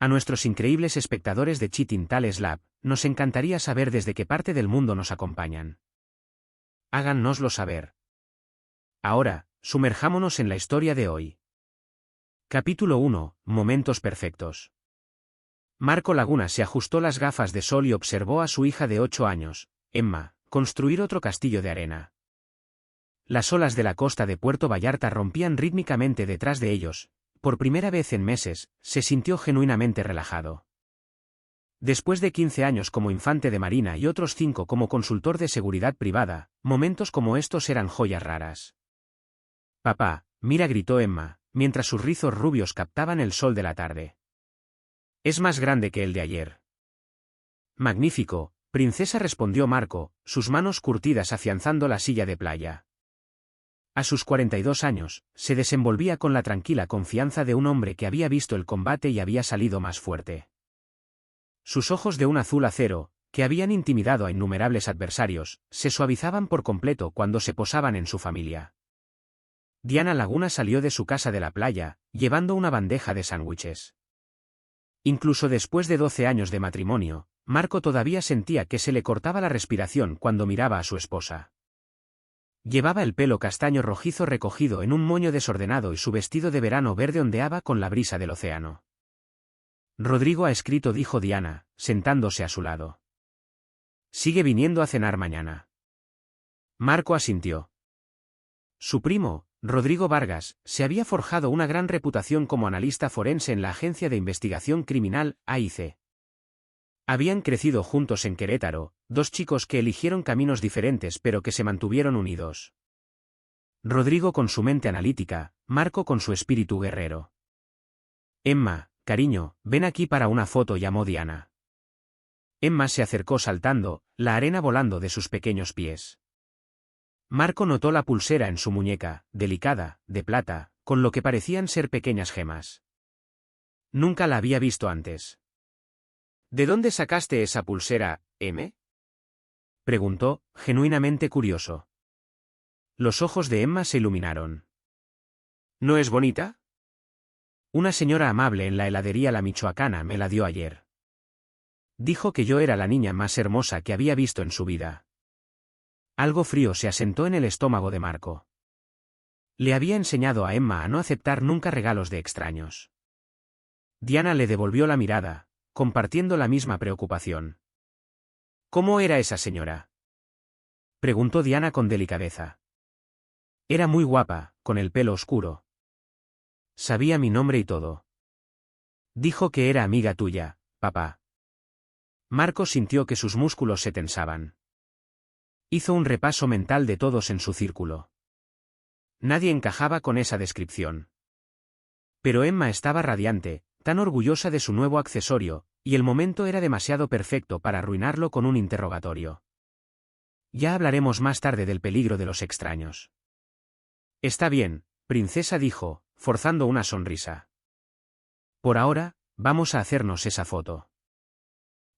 A nuestros increíbles espectadores de Cheating Tales Lab, nos encantaría saber desde qué parte del mundo nos acompañan. Háganoslo saber. Ahora, sumerjámonos en la historia de hoy. Capítulo 1. Momentos perfectos. Marco Laguna se ajustó las gafas de sol y observó a su hija de 8 años, Emma, construir otro castillo de arena. Las olas de la costa de Puerto Vallarta rompían rítmicamente detrás de ellos. Por primera vez en meses, se sintió genuinamente relajado. Después de 15 años como infante de marina y otros 5 como consultor de seguridad privada, momentos como estos eran joyas raras. «Papá, mira», gritó Emma, mientras sus rizos rubios captaban el sol de la tarde. «Es más grande que el de ayer». «Magnífico, princesa», respondió Marco, sus manos curtidas afianzando la silla de playa. A sus 42 años, se desenvolvía con la tranquila confianza de un hombre que había visto el combate y había salido más fuerte. Sus ojos de un azul acero, que habían intimidado a innumerables adversarios, se suavizaban por completo cuando se posaban en su familia. Diana Laguna salió de su casa de la playa, llevando una bandeja de sándwiches. Incluso después de 12 años de matrimonio, Marco todavía sentía que se le cortaba la respiración cuando miraba a su esposa. Llevaba el pelo castaño rojizo recogido en un moño desordenado y su vestido de verano verde ondeaba con la brisa del océano. «Rodrigo ha escrito», dijo Diana, sentándose a su lado. «Sigue viniendo a cenar mañana». Marco asintió. Su primo, Rodrigo Vargas, se había forjado una gran reputación como analista forense en la Agencia de Investigación Criminal, AIC. Habían crecido juntos en Querétaro, dos chicos que eligieron caminos diferentes pero que se mantuvieron unidos. Rodrigo con su mente analítica, Marco con su espíritu guerrero. «Emma, cariño, ven aquí para una foto», llamó Diana. Emma se acercó saltando, la arena volando de sus pequeños pies. Marco notó la pulsera en su muñeca, delicada, de plata, con lo que parecían ser pequeñas gemas. Nunca la había visto antes. «¿De dónde sacaste esa pulsera, M?», preguntó, genuinamente curioso. Los ojos de Emma se iluminaron. «¿No es bonita?». «Una señora amable en la heladería La Michoacana me la dio ayer. Dijo que yo era la niña más hermosa que había visto en su vida». Algo frío se asentó en el estómago de Marco. Le había enseñado a Emma a no aceptar nunca regalos de extraños. Diana le devolvió la mirada, compartiendo la misma preocupación. «¿Cómo era esa señora?», preguntó Diana con delicadeza. «Era muy guapa, con el pelo oscuro. Sabía mi nombre y todo. Dijo que era amiga tuya, papá». Marco sintió que sus músculos se tensaban. Hizo un repaso mental de todos en su círculo. Nadie encajaba con esa descripción. Pero Emma estaba radiante, tan orgullosa de su nuevo accesorio, y el momento era demasiado perfecto para arruinarlo con un interrogatorio. «Ya hablaremos más tarde del peligro de los extraños». «Está bien, princesa», dijo, forzando una sonrisa. «Por ahora, vamos a hacernos esa foto».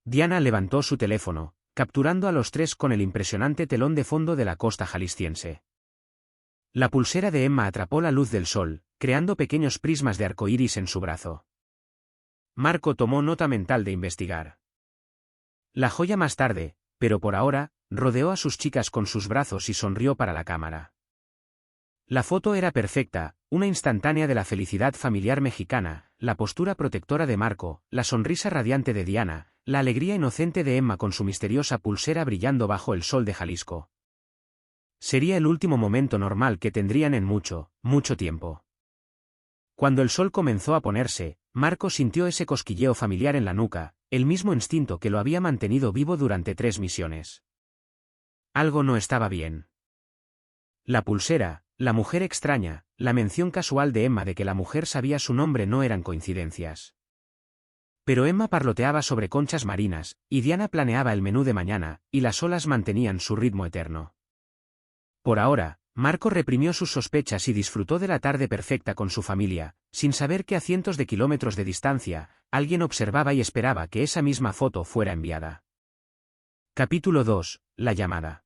Diana levantó su teléfono, capturando a los tres con el impresionante telón de fondo de la costa jalisciense. La pulsera de Emma atrapó la luz del sol, creando pequeños prismas de arcoíris en su brazo. Marco tomó nota mental de investigar la joya más tarde, pero por ahora, rodeó a sus chicas con sus brazos y sonrió para la cámara. La foto era perfecta, una instantánea de la felicidad familiar mexicana, la postura protectora de Marco, la sonrisa radiante de Diana, la alegría inocente de Emma con su misteriosa pulsera brillando bajo el sol de Jalisco. Sería el último momento normal que tendrían en mucho, mucho tiempo. Cuando el sol comenzó a ponerse, Marco sintió ese cosquilleo familiar en la nuca, el mismo instinto que lo había mantenido vivo durante 3 misiones. Algo no estaba bien. La pulsera, la mujer extraña, la mención casual de Emma de que la mujer sabía su nombre no eran coincidencias. Pero Emma parloteaba sobre conchas marinas, y Diana planeaba el menú de mañana, y las olas mantenían su ritmo eterno. Por ahora, Marco reprimió sus sospechas y disfrutó de la tarde perfecta con su familia, sin saber que a cientos de kilómetros de distancia, alguien observaba y esperaba que esa misma foto fuera enviada. Capítulo 2. La llamada.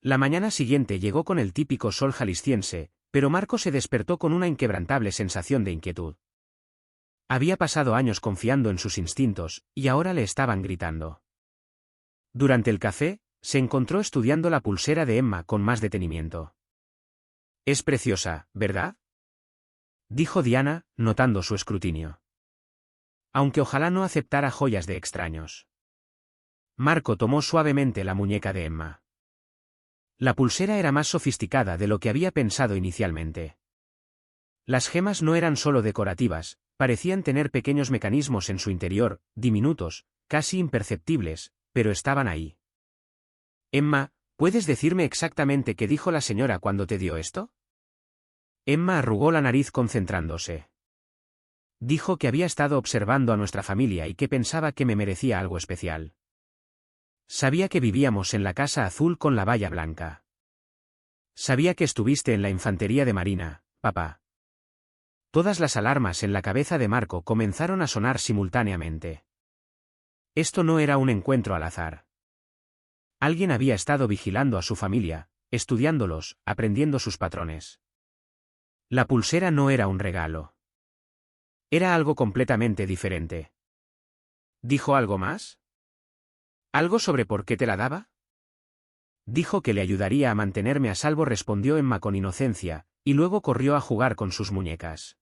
La mañana siguiente llegó con el típico sol jalisciense, pero Marco se despertó con una inquebrantable sensación de inquietud. Había pasado años confiando en sus instintos, y ahora le estaban gritando. Durante el café, se encontró estudiando la pulsera de Emma con más detenimiento. «Es preciosa, ¿verdad?», dijo Diana, notando su escrutinio. Aunque ojalá no aceptara joyas de extraños. Marco tomó suavemente la muñeca de Emma. La pulsera era más sofisticada de lo que había pensado inicialmente. Las gemas no eran solo decorativas, parecían tener pequeños mecanismos en su interior, diminutos, casi imperceptibles, pero estaban ahí. «Emma, ¿puedes decirme exactamente qué dijo la señora cuando te dio esto?». Emma arrugó la nariz concentrándose. Dijo que había estado observando a nuestra familia y que pensaba que me merecía algo especial. Sabía que vivíamos en la casa azul con la valla blanca. Sabía que estuviste en la infantería de marina, papá. Todas las alarmas en la cabeza de Marco comenzaron a sonar simultáneamente. Esto no era un encuentro al azar. Alguien había estado vigilando a su familia, estudiándolos, aprendiendo sus patrones. La pulsera no era un regalo. Era algo completamente diferente. ¿Dijo algo más? ¿Algo sobre por qué te la daba? Dijo que le ayudaría a mantenerme a salvo, respondió Emma con inocencia, y luego corrió a jugar con sus muñecas.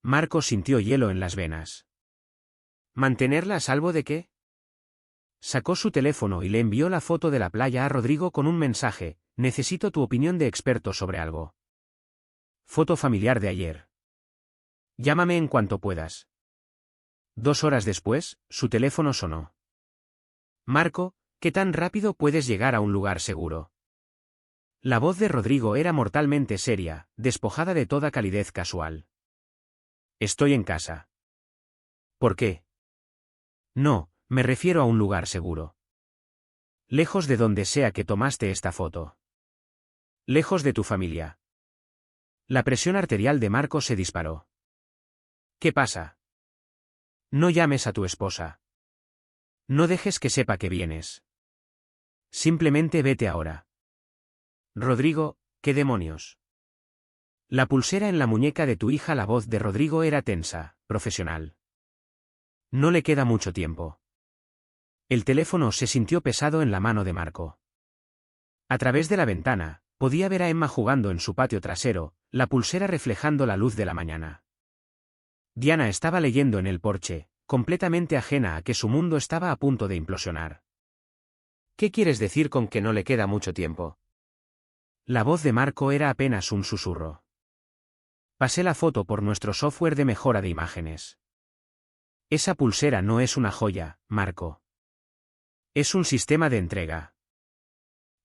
Marco sintió hielo en las venas. ¿Mantenerla a salvo de qué? Sacó su teléfono y le envió la foto de la playa a Rodrigo con un mensaje: «Necesito tu opinión de experto sobre algo». Foto familiar de ayer. «Llámame en cuanto puedas». 2 horas después, su teléfono sonó. «Marco, ¿qué tan rápido puedes llegar a un lugar seguro?». La voz de Rodrigo era mortalmente seria, despojada de toda calidez casual. «Estoy en casa». «¿Por qué?». «No, me refiero a un lugar seguro. Lejos de donde sea que tomaste esta foto. Lejos de tu familia». La presión arterial de Marco se disparó. «¿Qué pasa?». «No llames a tu esposa. No dejes que sepa que vienes. Simplemente vete ahora». «Rodrigo, ¿qué demonios?». La pulsera en la muñeca de tu hija. La voz de Rodrigo era tensa, profesional. «No le queda mucho tiempo». El teléfono se sintió pesado en la mano de Marco. A través de la ventana, podía ver a Emma jugando en su patio trasero, la pulsera reflejando la luz de la mañana. Diana estaba leyendo en el porche, completamente ajena a que su mundo estaba a punto de implosionar. «¿Qué quieres decir con que no le queda mucho tiempo?». La voz de Marco era apenas un susurro. «Pasé la foto por nuestro software de mejora de imágenes. Esa pulsera no es una joya, Marco. Es un sistema de entrega.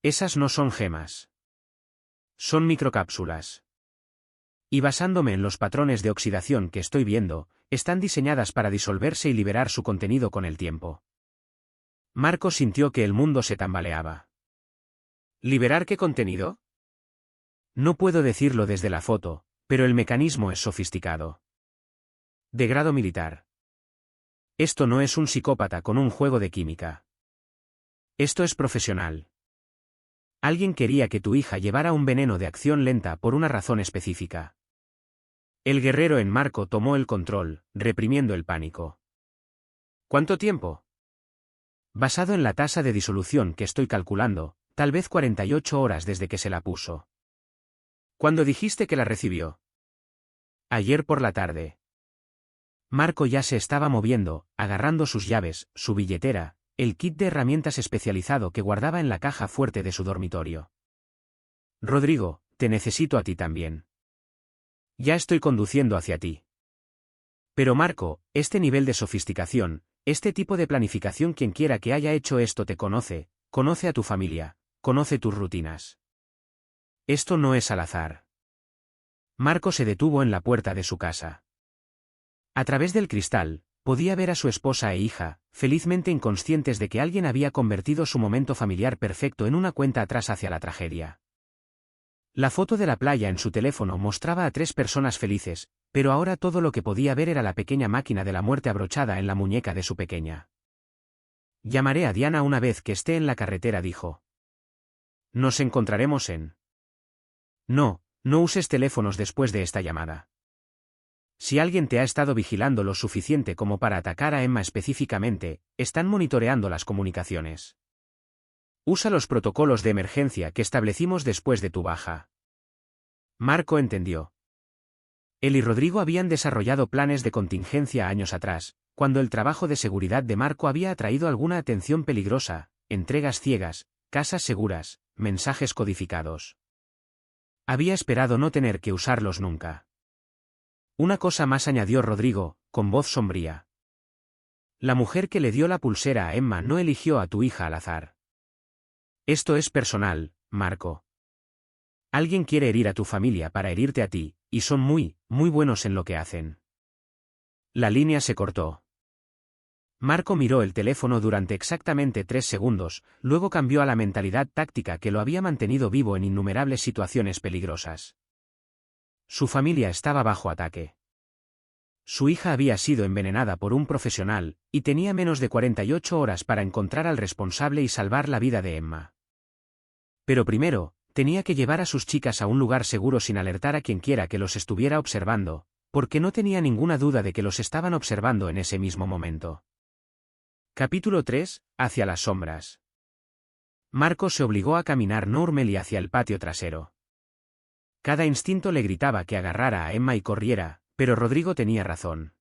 Esas no son gemas. Son microcápsulas. Y basándome en los patrones de oxidación que estoy viendo, están diseñadas para disolverse y liberar su contenido con el tiempo». Marco sintió que el mundo se tambaleaba. ¿Liberar qué contenido? No puedo decirlo desde la foto, pero el mecanismo es sofisticado. De grado militar. Esto no es un psicópata con un juego de química. Esto es profesional. Alguien quería que tu hija llevara un veneno de acción lenta por una razón específica. El guerrero en Marco tomó el control, reprimiendo el pánico. ¿Cuánto tiempo? Basado en la tasa de disolución que estoy calculando, tal vez 48 horas desde que se la puso. ¿Cuándo dijiste que la recibió? Ayer por la tarde. Marco ya se estaba moviendo, agarrando sus llaves, su billetera, el kit de herramientas especializado que guardaba en la caja fuerte de su dormitorio. Rodrigo, te necesito a ti también. Ya estoy conduciendo hacia ti. Pero Marco, este nivel de sofisticación, este tipo de planificación, quien quiera que haya hecho esto te conoce, conoce a tu familia, conoce tus rutinas. Esto no es al azar. Marco se detuvo en la puerta de su casa. A través del cristal, podía ver a su esposa e hija, felizmente inconscientes de que alguien había convertido su momento familiar perfecto en una cuenta atrás hacia la tragedia. La foto de la playa en su teléfono mostraba a 3 personas felices, pero ahora todo lo que podía ver era la pequeña máquina de la muerte abrochada en la muñeca de su pequeña. Llamaré a Diana una vez que esté en la carretera, dijo. Nos encontraremos en... No, no uses teléfonos después de esta llamada. Si alguien te ha estado vigilando lo suficiente como para atacar a Emma específicamente, están monitoreando las comunicaciones. Usa los protocolos de emergencia que establecimos después de tu baja. Marco entendió. Él y Rodrigo habían desarrollado planes de contingencia años atrás, cuando el trabajo de seguridad de Marco había atraído alguna atención peligrosa, entregas ciegas, casas seguras, mensajes codificados. Había esperado no tener que usarlos nunca. Una cosa más, añadió Rodrigo, con voz sombría. La mujer que le dio la pulsera a Emma no eligió a tu hija al azar. Esto es personal, Marco. Alguien quiere herir a tu familia para herirte a ti, y son muy buenos en lo que hacen. La línea se cortó. Marco miró el teléfono durante exactamente 3 segundos, luego cambió a la mentalidad táctica que lo había mantenido vivo en innumerables situaciones peligrosas. Su familia estaba bajo ataque. Su hija había sido envenenada por un profesional, y tenía menos de 48 horas para encontrar al responsable y salvar la vida de Emma. Pero primero, tenía que llevar a sus chicas a un lugar seguro sin alertar a quien quiera que los estuviera observando, porque no tenía ninguna duda de que los estaban observando en ese mismo momento. Capítulo 3. Hacia las sombras. Marco se obligó a caminar normally hacia el patio trasero. Cada instinto le gritaba que agarrara a Emma y corriera, pero Rodrigo tenía razón.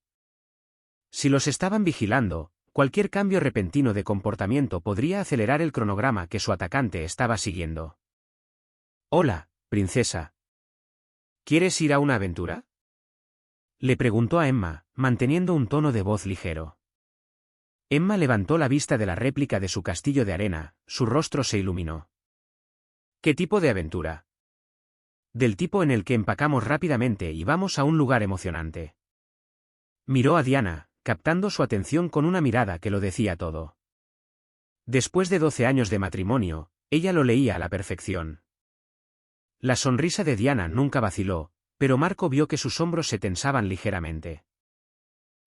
Si los estaban vigilando, cualquier cambio repentino de comportamiento podría acelerar el cronograma que su atacante estaba siguiendo. «Hola, princesa. ¿Quieres ir a una aventura?», le preguntó a Emma, manteniendo un tono de voz ligero. Emma levantó la vista de la réplica de su castillo de arena, su rostro se iluminó. «¿Qué tipo de aventura?». «Del tipo en el que empacamos rápidamente y vamos a un lugar emocionante». Miró a Diana, captando su atención con una mirada que lo decía todo. Después de 12 años de matrimonio, ella lo leía a la perfección. La sonrisa de Diana nunca vaciló, pero Marco vio que sus hombros se tensaban ligeramente.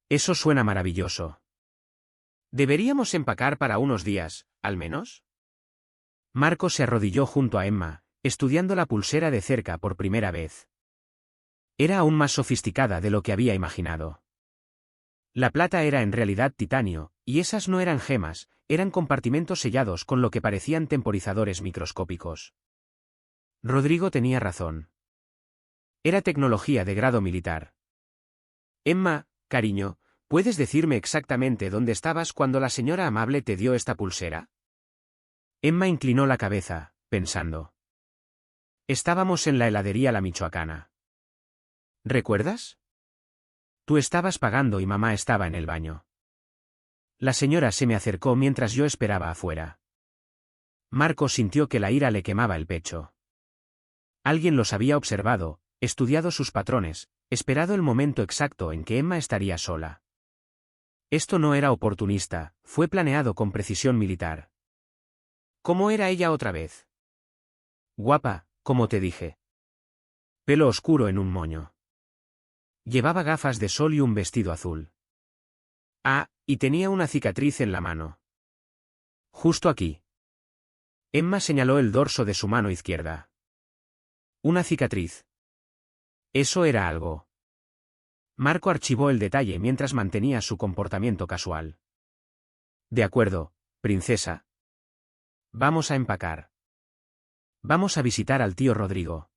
«Eso suena maravilloso. ¿Deberíamos empacar para unos días, al menos?». Marco se arrodilló junto a Emma, estudiando la pulsera de cerca por primera vez. Era aún más sofisticada de lo que había imaginado. La plata era en realidad titanio, y esas no eran gemas, eran compartimentos sellados con lo que parecían temporizadores microscópicos. Rodrigo tenía razón. Era tecnología de grado militar. «Emma, cariño, ¿puedes decirme exactamente dónde estabas cuando la señora amable te dio esta pulsera?». Emma inclinó la cabeza, pensando. «Estábamos en la heladería La Michoacana. ¿Recuerdas? Tú estabas pagando y mamá estaba en el baño. La señora se me acercó mientras yo esperaba afuera». Marco sintió que la ira le quemaba el pecho. Alguien los había observado, estudiado sus patrones, esperado el momento exacto en que Emma estaría sola. Esto no era oportunista, fue planeado con precisión militar. ¿Cómo era ella otra vez? Guapa, como te dije. Pelo oscuro en un moño. Llevaba gafas de sol y un vestido azul. Ah, y tenía una cicatriz en la mano. Justo aquí. Emma señaló el dorso de su mano izquierda. Una cicatriz. Eso era algo. Marco archivó el detalle mientras mantenía su comportamiento casual. «De acuerdo, princesa. Vamos a empacar. Vamos a visitar al tío Rodrigo».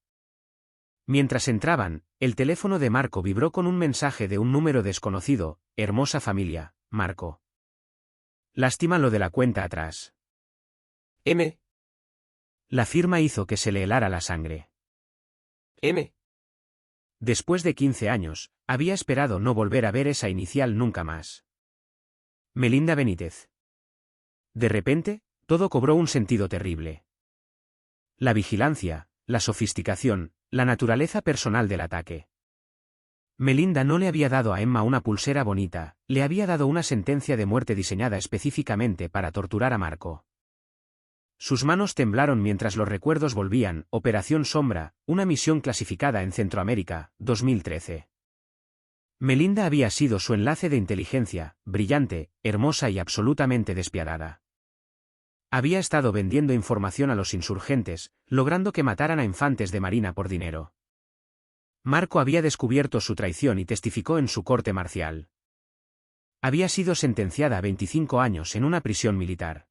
Mientras entraban, el teléfono de Marco vibró con un mensaje de un número desconocido: «Hermosa familia, Marco. Lástima lo de la cuenta atrás». M. La firma hizo que se le helara la sangre. M. Después de 15 años, había esperado no volver a ver esa inicial nunca más. Melinda Benítez. De repente, todo cobró un sentido terrible. La vigilancia, la sofisticación, la naturaleza personal del ataque. Melinda no le había dado a Emma una pulsera bonita, le había dado una sentencia de muerte diseñada específicamente para torturar a Marco. Sus manos temblaron mientras los recuerdos volvían. Operación Sombra, una misión clasificada en Centroamérica, 2013. Melinda había sido su enlace de inteligencia, brillante, hermosa y absolutamente despiadada. Había estado vendiendo información a los insurgentes, logrando que mataran a infantes de marina por dinero. Marco había descubierto su traición y testificó en su corte marcial. Había sido sentenciada a 25 años en una prisión militar.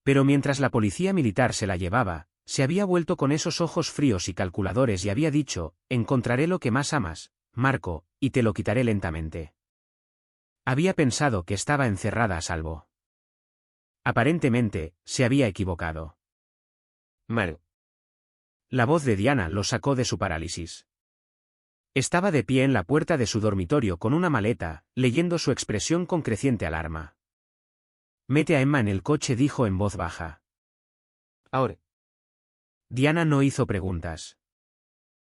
Pero mientras la policía militar se la llevaba, se había vuelto con esos ojos fríos y calculadores y había dicho: encontraré lo que más amas, Marco, y te lo quitaré lentamente. Había pensado que estaba encerrada a salvo. Aparentemente, se había equivocado. Mar. La voz de Diana lo sacó de su parálisis. Estaba de pie en la puerta de su dormitorio con una maleta, leyendo su expresión con creciente alarma. Mete a Emma en el coche, dijo en voz baja. Ahora. Diana no hizo preguntas.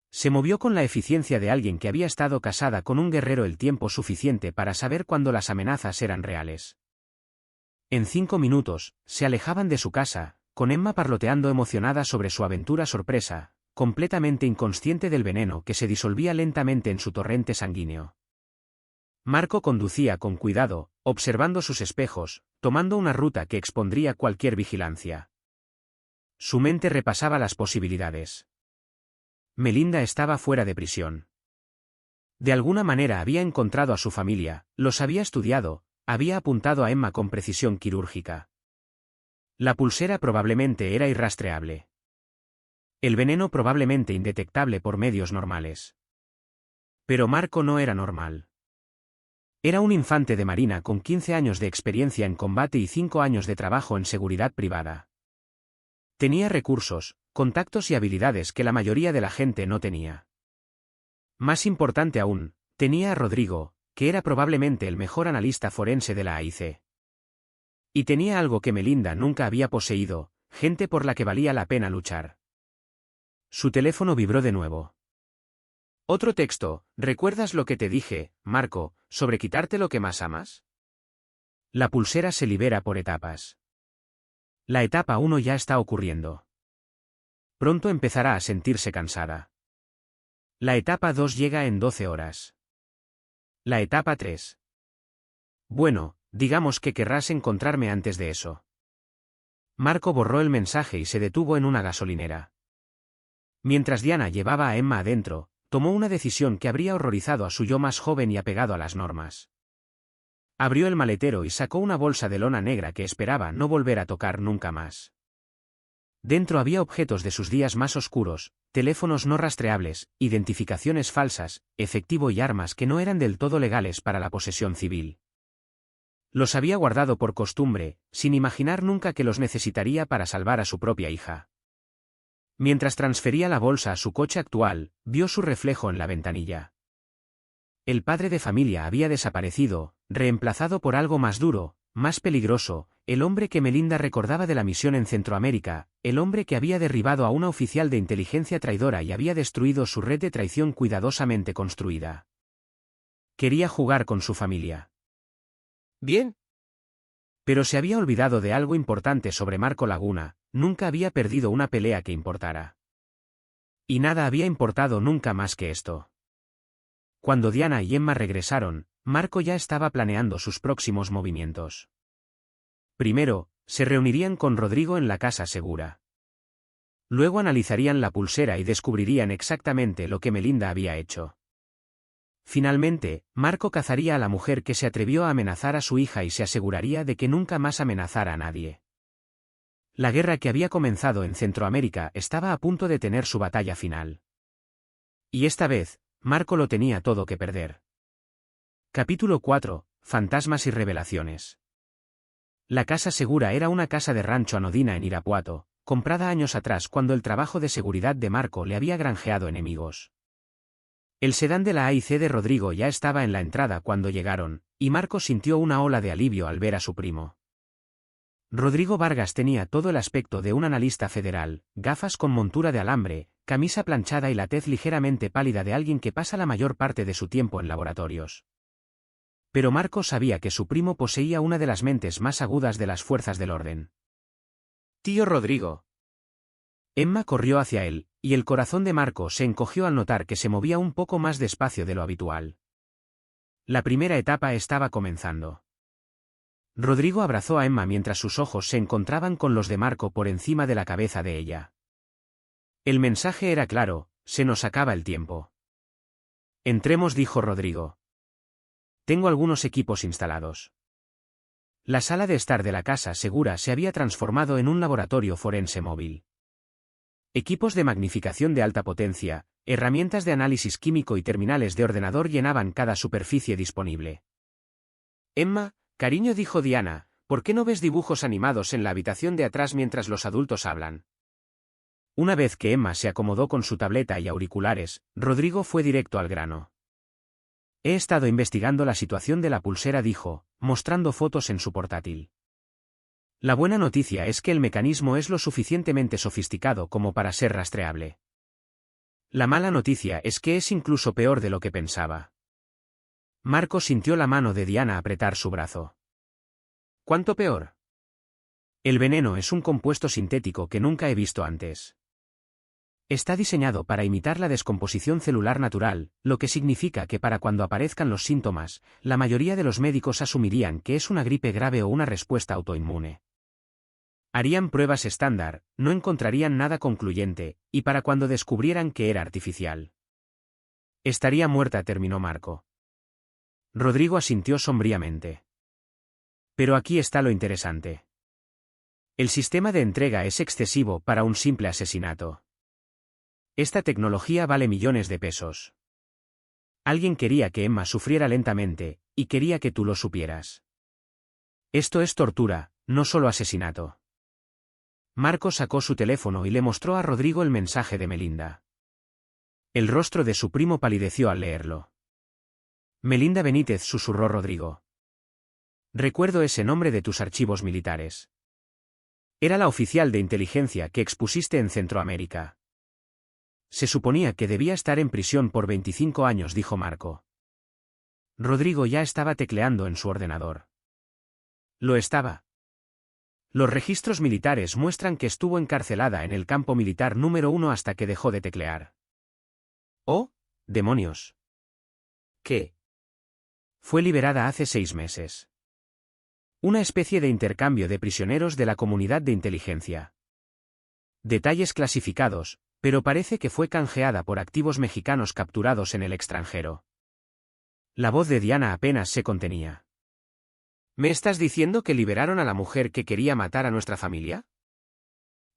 Se movió con la eficiencia de alguien que había estado casada con un guerrero el tiempo suficiente para saber cuándo las amenazas eran reales. En 5 minutos, se alejaban de su casa, con Emma parloteando emocionada sobre su aventura sorpresa, completamente inconsciente del veneno que se disolvía lentamente en su torrente sanguíneo. Marco conducía con cuidado, observando sus espejos, tomando una ruta que expondría cualquier vigilancia. Su mente repasaba las posibilidades. Melinda estaba fuera de prisión. De alguna manera había encontrado a su familia, los había estudiado, había apuntado a Emma con precisión quirúrgica. La pulsera probablemente era irrastreable. El veneno probablemente indetectable por medios normales. Pero Marco no era normal. Era un infante de marina con 15 años de experiencia en combate y 5 años de trabajo en seguridad privada. Tenía recursos, contactos y habilidades que la mayoría de la gente no tenía. Más importante aún, tenía a Rodrigo, que era probablemente el mejor analista forense de la AIC. Y tenía algo que Melinda nunca había poseído: gente por la que valía la pena luchar. Su teléfono vibró de nuevo. Otro texto: ¿recuerdas lo que te dije, Marco, sobre quitarte lo que más amas? La pulsera se libera por etapas. La etapa 1 ya está ocurriendo. Pronto empezará a sentirse cansada. La etapa 2 llega en 12 horas. La etapa 3. Bueno, digamos que querrás encontrarme antes de eso. Marco borró el mensaje y se detuvo en una gasolinera. Mientras Diana llevaba a Emma adentro, tomó una decisión que habría horrorizado a su yo más joven y apegado a las normas. Abrió el maletero y sacó una bolsa de lona negra que esperaba no volver a tocar nunca más. Dentro había objetos de sus días más oscuros: teléfonos no rastreables, identificaciones falsas, efectivo y armas que no eran del todo legales para la posesión civil. Los había guardado por costumbre, sin imaginar nunca que los necesitaría para salvar a su propia hija. Mientras transfería la bolsa a su coche actual, vio su reflejo en la ventanilla. El padre de familia había desaparecido, reemplazado por algo más duro, más peligroso: el hombre que Melinda recordaba de la misión en Centroamérica, el hombre que había derribado a una oficial de inteligencia traidora y había destruido su red de traición cuidadosamente construida. Quería jugar con su familia. Bien. Pero se había olvidado de algo importante sobre Marco Laguna: nunca había perdido una pelea que importara. Y nada había importado nunca más que esto. Cuando Diana y Emma regresaron, Marco ya estaba planeando sus próximos movimientos. Primero, se reunirían con Rodrigo en la casa segura. Luego analizarían la pulsera y descubrirían exactamente lo que Melinda había hecho. Finalmente, Marco cazaría a la mujer que se atrevió a amenazar a su hija y se aseguraría de que nunca más amenazara a nadie. La guerra que había comenzado en Centroamérica estaba a punto de tener su batalla final. Y esta vez, Marco lo tenía todo que perder. Capítulo 4. Fantasmas y revelaciones. La casa segura era una casa de rancho anodina en Irapuato, comprada años atrás cuando el trabajo de seguridad de Marco le había granjeado enemigos. El sedán de la AIC de Rodrigo ya estaba en la entrada cuando llegaron, y Marco sintió una ola de alivio al ver a su primo. Rodrigo Vargas tenía todo el aspecto de un analista federal: gafas con montura de alambre, camisa planchada y la tez ligeramente pálida de alguien que pasa la mayor parte de su tiempo en laboratorios. Pero Marco sabía que su primo poseía una de las mentes más agudas de las fuerzas del orden. Tío Rodrigo. Emma corrió hacia él, y el corazón de Marco se encogió al notar que se movía un poco más despacio de lo habitual. La primera etapa estaba comenzando. Rodrigo abrazó a Emma mientras sus ojos se encontraban con los de Marco por encima de la cabeza de ella. El mensaje era claro: se nos acaba el tiempo. Entremos, dijo Rodrigo. Tengo algunos equipos instalados. La sala de estar de la casa segura se había transformado en un laboratorio forense móvil. Equipos de magnificación de alta potencia, herramientas de análisis químico y terminales de ordenador llenaban cada superficie disponible. Emma, cariño, dijo Diana, ¿por qué no ves dibujos animados en la habitación de atrás mientras los adultos hablan? Una vez que Emma se acomodó con su tableta y auriculares, Rodrigo fue directo al grano. He estado investigando la situación de la pulsera, dijo, mostrando fotos en su portátil. La buena noticia es que el mecanismo es lo suficientemente sofisticado como para ser rastreable. La mala noticia es que es incluso peor de lo que pensaba. Marco sintió la mano de Diana apretar su brazo. ¿Cuánto peor? El veneno es un compuesto sintético que nunca he visto antes. Está diseñado para imitar la descomposición celular natural, lo que significa que para cuando aparezcan los síntomas, la mayoría de los médicos asumirían que es una gripe grave o una respuesta autoinmune. Harían pruebas estándar, no encontrarían nada concluyente, y para cuando descubrieran que era artificial. Estaría muerta, terminó Marco. Rodrigo asintió sombríamente. Pero aquí está lo interesante. El sistema de entrega es excesivo para un simple asesinato. Esta tecnología vale millones de pesos. Alguien quería que Emma sufriera lentamente, y quería que tú lo supieras. Esto es tortura, no solo asesinato. Marco sacó su teléfono y le mostró a Rodrigo el mensaje de Melinda. El rostro de su primo palideció al leerlo. Melinda Benítez, susurró Rodrigo. Recuerdo ese nombre de tus archivos militares. Era la oficial de inteligencia que expusiste en Centroamérica. Se suponía que debía estar en prisión por 25 años, dijo Marco. Rodrigo ya estaba tecleando en su ordenador. Lo estaba. Los registros militares muestran que estuvo encarcelada en el campo militar número 1 hasta que dejó de teclear. ¡Oh, demonios! ¿Qué? Fue liberada hace 6 meses. Una especie de intercambio de prisioneros de la comunidad de inteligencia. Detalles clasificados, pero parece que fue canjeada por activos mexicanos capturados en el extranjero. La voz de Diana apenas se contenía. ¿Me estás diciendo que liberaron a la mujer que quería matar a nuestra familia?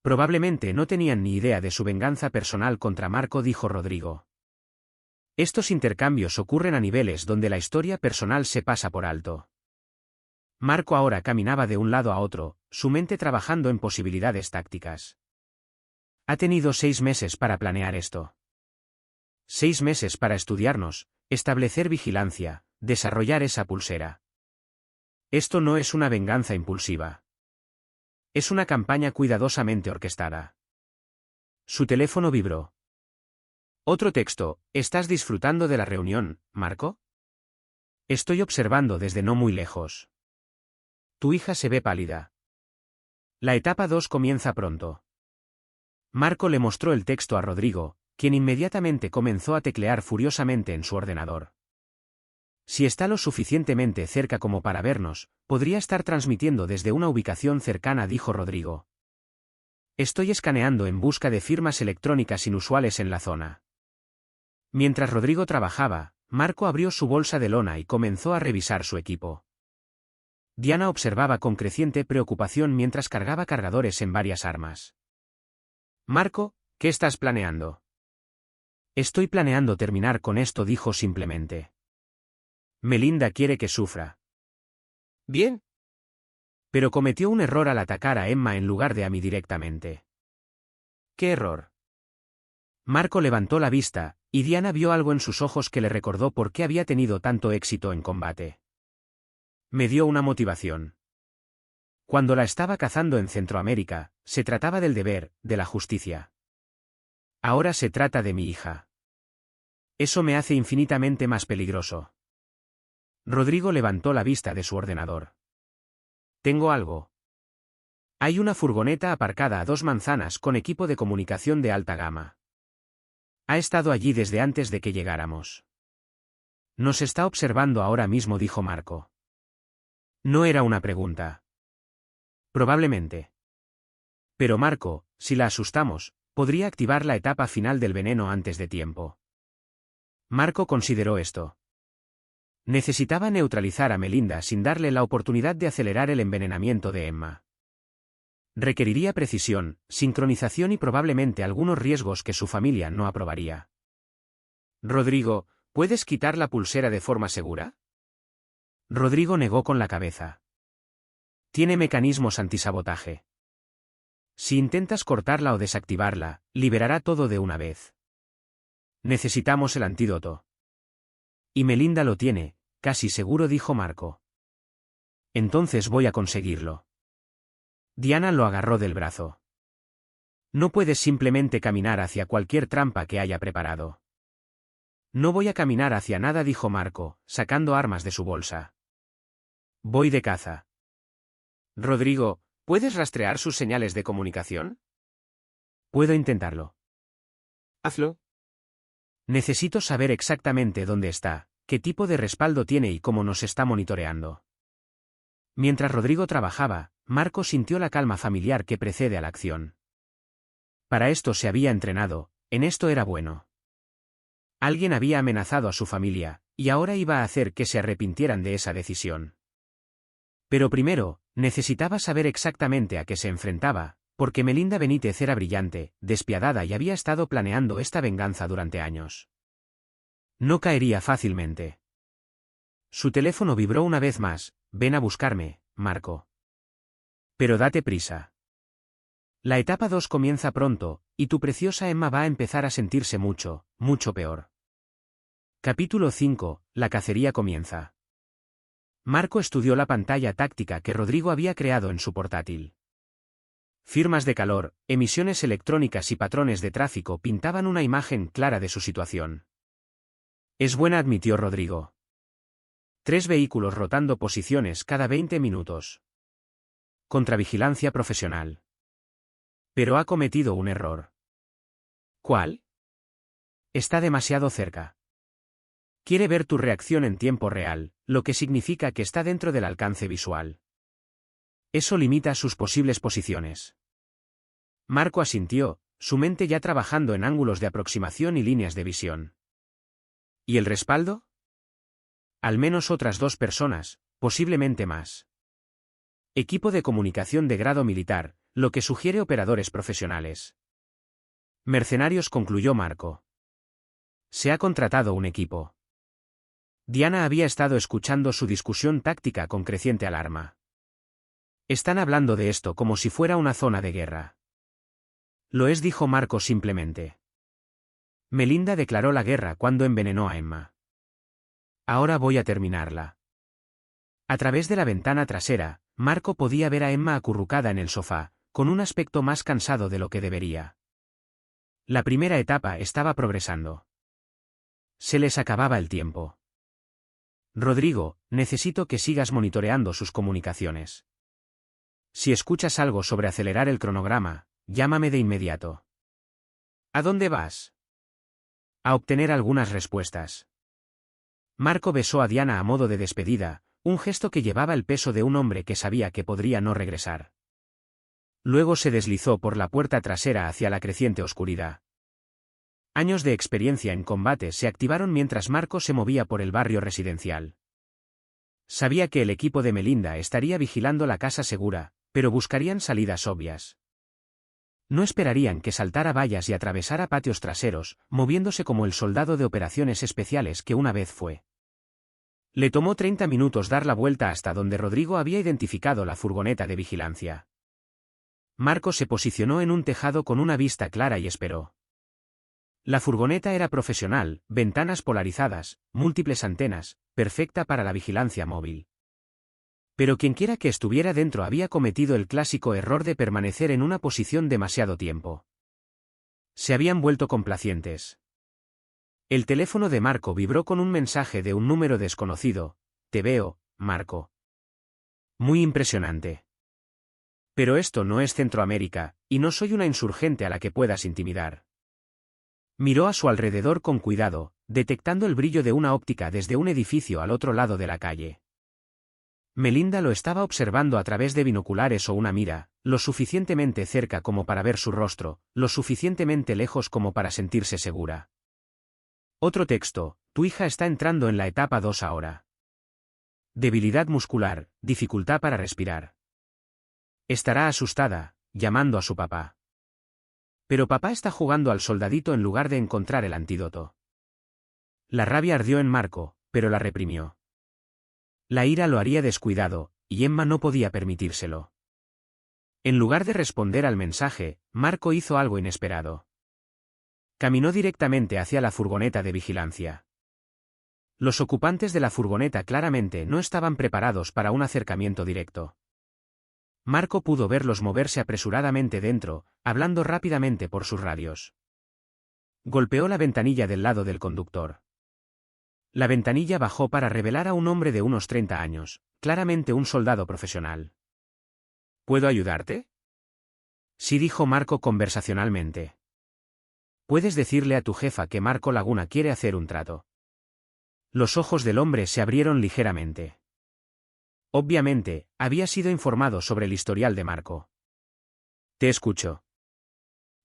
Probablemente no tenían ni idea de su venganza personal contra Marco, dijo Rodrigo. Estos intercambios ocurren a niveles donde la historia personal se pasa por alto. Marco ahora caminaba de un lado a otro, su mente trabajando en posibilidades tácticas. Ha tenido 6 meses para planear esto. 6 meses para estudiarnos, establecer vigilancia, desarrollar esa pulsera. Esto no es una venganza impulsiva. Es una campaña cuidadosamente orquestada. Su teléfono vibró. Otro texto, ¿estás disfrutando de la reunión, Marco? Estoy observando desde no muy lejos. Tu hija se ve pálida. La etapa 2 comienza pronto. Marco le mostró el texto a Rodrigo, quien inmediatamente comenzó a teclear furiosamente en su ordenador. Si está lo suficientemente cerca como para vernos, podría estar transmitiendo desde una ubicación cercana, dijo Rodrigo. Estoy escaneando en busca de firmas electrónicas inusuales en la zona. Mientras Rodrigo trabajaba, Marco abrió su bolsa de lona y comenzó a revisar su equipo. Diana observaba con creciente preocupación mientras cargaba cargadores en varias armas. Marco, ¿qué estás planeando? Estoy planeando terminar con esto, dijo simplemente. Melinda quiere que sufra. Bien. Pero cometió un error al atacar a Emma en lugar de a mí directamente. ¿Qué error? Marco levantó la vista, y Diana vio algo en sus ojos que le recordó por qué había tenido tanto éxito en combate. Me dio una motivación. Cuando la estaba cazando en Centroamérica, se trataba del deber, de la justicia. Ahora se trata de mi hija. Eso me hace infinitamente más peligroso. Rodrigo levantó la vista de su ordenador. Tengo algo. Hay una furgoneta aparcada a 2 manzanas con equipo de comunicación de alta gama. Ha estado allí desde antes de que llegáramos. Nos está observando ahora mismo, dijo Marco. No era una pregunta. Probablemente. Pero Marco, si la asustamos, podría activar la etapa final del veneno antes de tiempo. Marco consideró esto. Necesitaba neutralizar a Melinda sin darle la oportunidad de acelerar el envenenamiento de Emma. Requeriría precisión, sincronización y probablemente algunos riesgos que su familia no aprobaría. Rodrigo, ¿puedes quitar la pulsera de forma segura? Rodrigo negó con la cabeza. Tiene mecanismos antisabotaje. Si intentas cortarla o desactivarla, liberará todo de una vez. Necesitamos el antídoto. Y Melinda lo tiene, casi seguro, dijo Marco. Entonces voy a conseguirlo. Diana lo agarró del brazo. No puedes simplemente caminar hacia cualquier trampa que haya preparado. No voy a caminar hacia nada, dijo Marco, sacando armas de su bolsa. Voy de caza. Rodrigo, ¿puedes rastrear sus señales de comunicación? Puedo intentarlo. Hazlo. Necesito saber exactamente dónde está, qué tipo de respaldo tiene y cómo nos está monitoreando. Mientras Rodrigo trabajaba, Marco sintió la calma familiar que precede a la acción. Para esto se había entrenado, en esto era bueno. Alguien había amenazado a su familia, y ahora iba a hacer que se arrepintieran de esa decisión. Pero primero, necesitaba saber exactamente a qué se enfrentaba, porque Melinda Benítez era brillante, despiadada y había estado planeando esta venganza durante años. No caería fácilmente. Su teléfono vibró una vez más. Ven a buscarme, Marco. Pero date prisa. La etapa 2 comienza pronto, y tu preciosa Emma va a empezar a sentirse mucho, mucho peor. Capítulo 5. La cacería comienza. Marco estudió la pantalla táctica que Rodrigo había creado en su portátil. Firmas de calor, emisiones electrónicas y patrones de tráfico pintaban una imagen clara de su situación. Es buena, admitió Rodrigo. 3 vehículos rotando posiciones cada 20 minutos. Contravigilancia profesional. Pero ha cometido un error. ¿Cuál? Está demasiado cerca. Quiere ver tu reacción en tiempo real, lo que significa que está dentro del alcance visual. Eso limita sus posibles posiciones. Marco asintió, su mente ya trabajando en ángulos de aproximación y líneas de visión. ¿Y el respaldo? Al menos otras 2 personas, posiblemente más. Equipo de comunicación de grado militar, lo que sugiere operadores profesionales. Mercenarios, concluyó Marco. Se ha contratado un equipo. Diana había estado escuchando su discusión táctica con creciente alarma. Están hablando de esto como si fuera una zona de guerra. Lo es, dijo Marco simplemente. Melinda declaró la guerra cuando envenenó a Emma. Ahora voy a terminarla. A través de la ventana trasera, Marco podía ver a Emma acurrucada en el sofá, con un aspecto más cansado de lo que debería. La primera etapa estaba progresando. Se les acababa el tiempo. Rodrigo, necesito que sigas monitoreando sus comunicaciones. Si escuchas algo sobre acelerar el cronograma, llámame de inmediato. ¿A dónde vas? A obtener algunas respuestas. Marco besó a Diana a modo de despedida, un gesto que llevaba el peso de un hombre que sabía que podría no regresar. Luego se deslizó por la puerta trasera hacia la creciente oscuridad. Años de experiencia en combate se activaron mientras Marco se movía por el barrio residencial. Sabía que el equipo de Melinda estaría vigilando la casa segura, pero buscarían salidas obvias. No esperarían que saltara vallas y atravesara patios traseros, moviéndose como el soldado de operaciones especiales que una vez fue. Le tomó 30 minutos dar la vuelta hasta donde Rodrigo había identificado la furgoneta de vigilancia. Marco se posicionó en un tejado con una vista clara y esperó. La furgoneta era profesional, ventanas polarizadas, múltiples antenas, perfecta para la vigilancia móvil. Pero quienquiera que estuviera dentro había cometido el clásico error de permanecer en una posición demasiado tiempo. Se habían vuelto complacientes. El teléfono de Marco vibró con un mensaje de un número desconocido. Te veo, Marco. Muy impresionante. Pero esto no es Centroamérica, y no soy una insurgente a la que puedas intimidar. Miró a su alrededor con cuidado, detectando el brillo de una óptica desde un edificio al otro lado de la calle. Melinda lo estaba observando a través de binoculares o una mira, lo suficientemente cerca como para ver su rostro, lo suficientemente lejos como para sentirse segura. Otro texto, Tu hija está entrando en la etapa 2 ahora. Debilidad muscular, dificultad para respirar. Estará asustada, llamando a su papá. Pero papá está jugando al soldadito en lugar de encontrar el antídoto. La rabia ardió en Marco, pero la reprimió. La ira lo haría descuidado, y Emma no podía permitírselo. En lugar de responder al mensaje, Marco hizo algo inesperado. Caminó directamente hacia la furgoneta de vigilancia. Los ocupantes de la furgoneta claramente no estaban preparados para un acercamiento directo. Marco pudo verlos moverse apresuradamente dentro, hablando rápidamente por sus radios. Golpeó la ventanilla del lado del conductor. La ventanilla bajó para revelar a un hombre de unos 30 años, claramente un soldado profesional. ¿Puedo ayudarte? Sí, dijo Marco conversacionalmente. Puedes decirle a tu jefa que Marco Laguna quiere hacer un trato. Los ojos del hombre se abrieron ligeramente. Obviamente, había sido informado sobre el historial de Marco. Te escucho.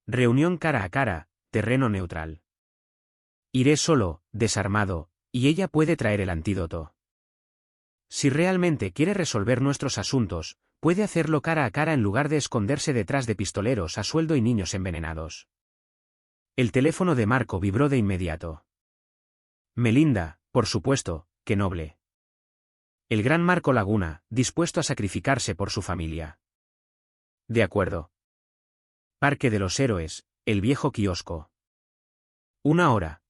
Reunión cara a cara, terreno neutral. Iré solo, desarmado, y ella puede traer el antídoto. Si realmente quiere resolver nuestros asuntos, puede hacerlo cara a cara en lugar de esconderse detrás de pistoleros a sueldo y niños envenenados. El teléfono de Marco vibró de inmediato. Melinda, por supuesto, qué noble. El gran Marco Laguna, dispuesto a sacrificarse por su familia. De acuerdo. Parque de los Héroes, el viejo kiosco. 1 hora.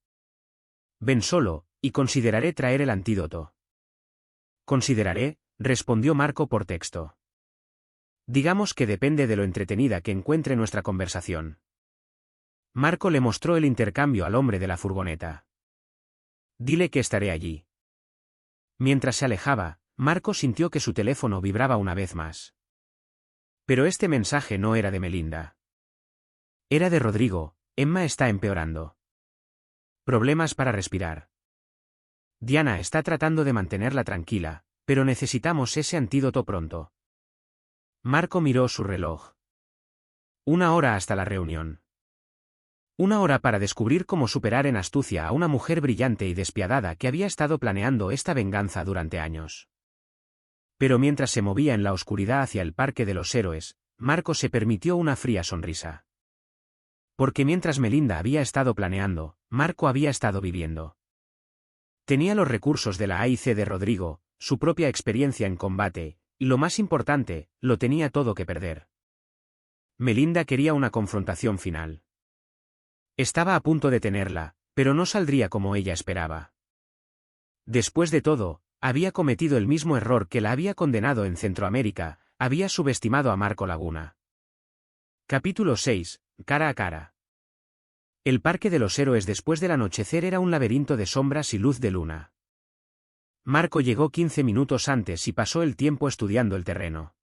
Ven solo, y consideraré traer el antídoto. Consideraré, respondió Marco por texto. Digamos que depende de lo entretenida que encuentre nuestra conversación. Marco le mostró el intercambio al hombre de la furgoneta. Dile que estaré allí. Mientras se alejaba, Marco sintió que su teléfono vibraba una vez más. Pero este mensaje no era de Melinda. Era de Rodrigo. Emma está empeorando. Problemas para respirar. Diana está tratando de mantenerla tranquila, pero necesitamos ese antídoto pronto. Marco miró su reloj. 1 hora hasta la reunión. 1 hora para descubrir cómo superar en astucia a una mujer brillante y despiadada que había estado planeando esta venganza durante años. Pero mientras se movía en la oscuridad hacia el Parque de los Héroes, Marco se permitió una fría sonrisa. Porque mientras Melinda había estado planeando, Marco había estado viviendo. Tenía los recursos de la AIC de Rodrigo, su propia experiencia en combate, y lo más importante, lo tenía todo que perder. Melinda quería una confrontación final. Estaba a punto de tenerla, pero no saldría como ella esperaba. Después de todo, había cometido el mismo error que la había condenado en Centroamérica, había subestimado a Marco Laguna. Capítulo 6. Cara a cara. El Parque de los Héroes después del anochecer era un laberinto de sombras y luz de luna. Marco llegó 15 minutos antes y pasó el tiempo estudiando el terreno.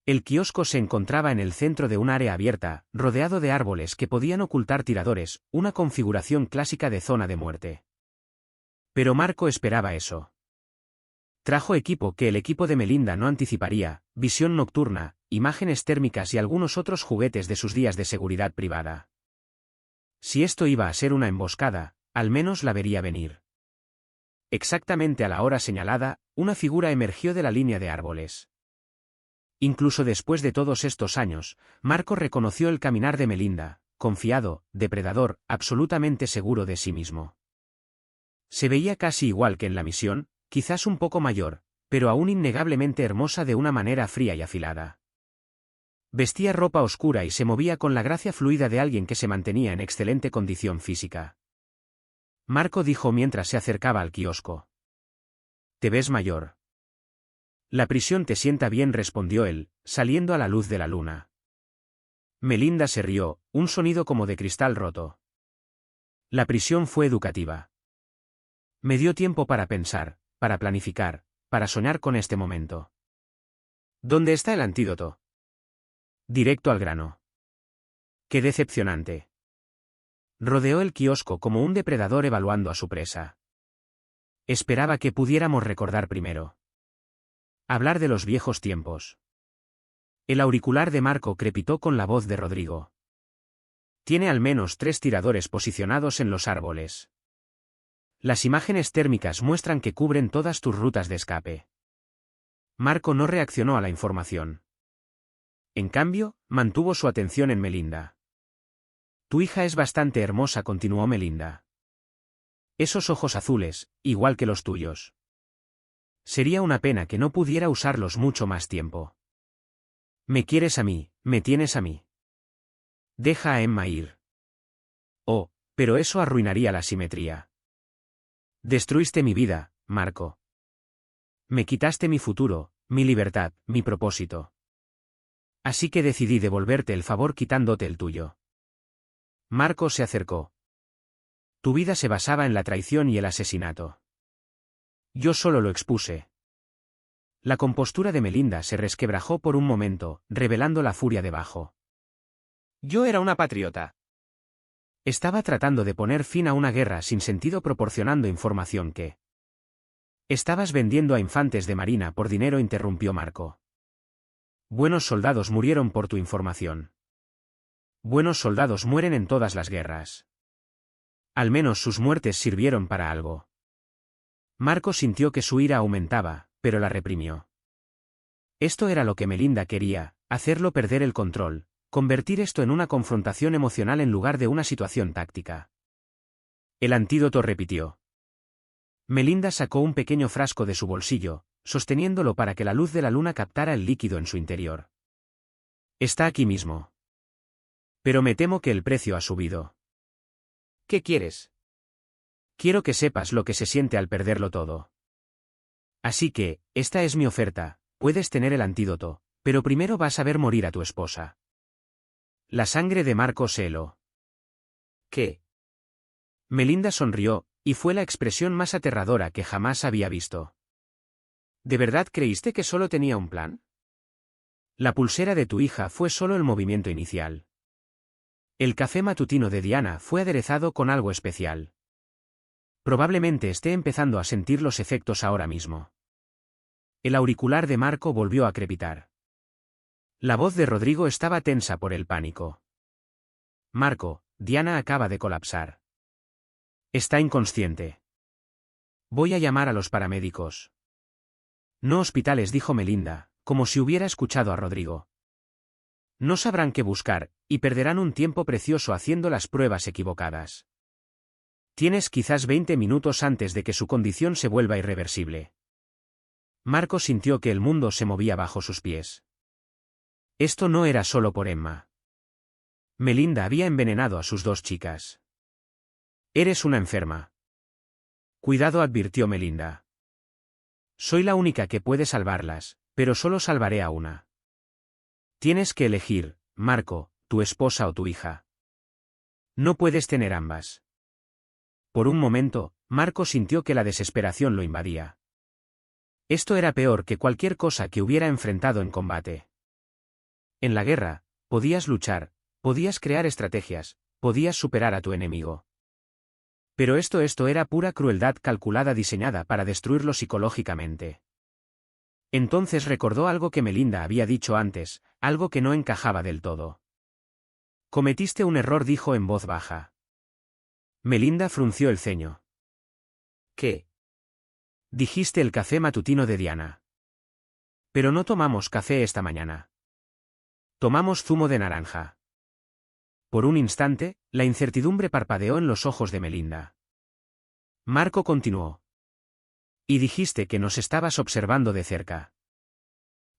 El kiosco se encontraba en el centro de un área abierta, rodeado de árboles que podían ocultar tiradores, una configuración clásica de zona de muerte. Pero Marco esperaba eso. Trajo equipo que el equipo de Melinda no anticiparía, visión nocturna, imágenes térmicas y algunos otros juguetes de sus días de seguridad privada. Si esto iba a ser una emboscada, al menos la vería venir. Exactamente a la hora señalada, una figura emergió de la línea de árboles. Incluso después de todos estos años, Marco reconoció el caminar de Melinda, confiado, depredador, absolutamente seguro de sí mismo. Se veía casi igual que en la misión, quizás un poco mayor, pero aún innegablemente hermosa de una manera fría y afilada. Vestía ropa oscura y se movía con la gracia fluida de alguien que se mantenía en excelente condición física. Marco dijo mientras se acercaba al kiosco. «Te ves mayor». «La prisión te sienta bien», respondió él, saliendo a la luz de la luna. Melinda se rió, un sonido como de cristal roto. La prisión fue educativa. Me dio tiempo para pensar, para planificar, para soñar con este momento. ¿Dónde está el antídoto? Directo al grano. ¡Qué decepcionante! Rodeó el kiosco como un depredador evaluando a su presa. Esperaba que pudiéramos recordar primero. Hablar de los viejos tiempos. El auricular de Marco crepitó con la voz de Rodrigo. Tiene al menos 3 tiradores posicionados en los árboles. Las imágenes térmicas muestran que cubren todas tus rutas de escape. Marco no reaccionó a la información. En cambio, mantuvo su atención en Melinda. Tu hija es bastante hermosa, continuó Melinda. Esos ojos azules, igual que los tuyos. Sería una pena que no pudiera usarlos mucho más tiempo. Me quieres a mí, me tienes a mí. Deja a Emma ir. Oh, pero eso arruinaría la simetría. Destruiste mi vida, Marco. Me quitaste mi futuro, mi libertad, mi propósito. Así que decidí devolverte el favor quitándote el tuyo. Marco se acercó. Tu vida se basaba en la traición y el asesinato. Yo solo lo expuse. La compostura de Melinda se resquebrajó por un momento, revelando la furia debajo. Yo era una patriota. Estaba tratando de poner fin a una guerra sin sentido proporcionando información que... Estabas vendiendo a infantes de marina por dinero, interrumpió Marco. Buenos soldados murieron por tu información. Buenos soldados mueren en todas las guerras. Al menos sus muertes sirvieron para algo. Marco sintió que su ira aumentaba, pero la reprimió. Esto era lo que Melinda quería, hacerlo perder el control, convertir esto en una confrontación emocional en lugar de una situación táctica. El antídoto, repitió. Melinda sacó un pequeño frasco de su bolsillo, sosteniéndolo para que la luz de la luna captara el líquido en su interior. Está aquí mismo. Pero me temo que el precio ha subido. ¿Qué quieres? Quiero que sepas lo que se siente al perderlo todo. Así que, esta es mi oferta, puedes tener el antídoto, pero primero vas a ver morir a tu esposa. La sangre de Marco se heló. ¿Qué? Melinda sonrió, y fue la expresión más aterradora que jamás había visto. ¿De verdad creíste que solo tenía un plan? La pulsera de tu hija fue solo el movimiento inicial. El café matutino de Diana fue aderezado con algo especial. Probablemente esté empezando a sentir los efectos ahora mismo. El auricular de Marco volvió a crepitar. La voz de Rodrigo estaba tensa por el pánico. Marco, Diana acaba de colapsar. Está inconsciente. Voy a llamar a los paramédicos. No hospitales, dijo Melinda, como si hubiera escuchado a Rodrigo. No sabrán qué buscar, y perderán un tiempo precioso haciendo las pruebas equivocadas. Tienes quizás 20 minutos antes de que su condición se vuelva irreversible. Marco sintió que el mundo se movía bajo sus pies. Esto no era solo por Emma. Melinda había envenenado a sus dos chicas. Eres una enferma. Cuidado, advirtió Melinda. Soy la única que puede salvarlas, pero solo salvaré a una. Tienes que elegir, Marco, tu esposa o tu hija. No puedes tener ambas. Por un momento, Marco sintió que la desesperación lo invadía. Esto era peor que cualquier cosa que hubiera enfrentado en combate. En la guerra, podías luchar, podías crear estrategias, podías superar a tu enemigo. Pero esto era pura crueldad calculada diseñada para destruirlo psicológicamente. Entonces recordó algo que Melinda había dicho antes, algo que no encajaba del todo. Cometiste un error, dijo en voz baja. Melinda frunció el ceño. ¿Qué? Dijiste el café matutino de Diana. Pero no tomamos café esta mañana. Tomamos zumo de naranja. Por un instante, la incertidumbre parpadeó en los ojos de Melinda. Marco continuó. Y dijiste que nos estabas observando de cerca.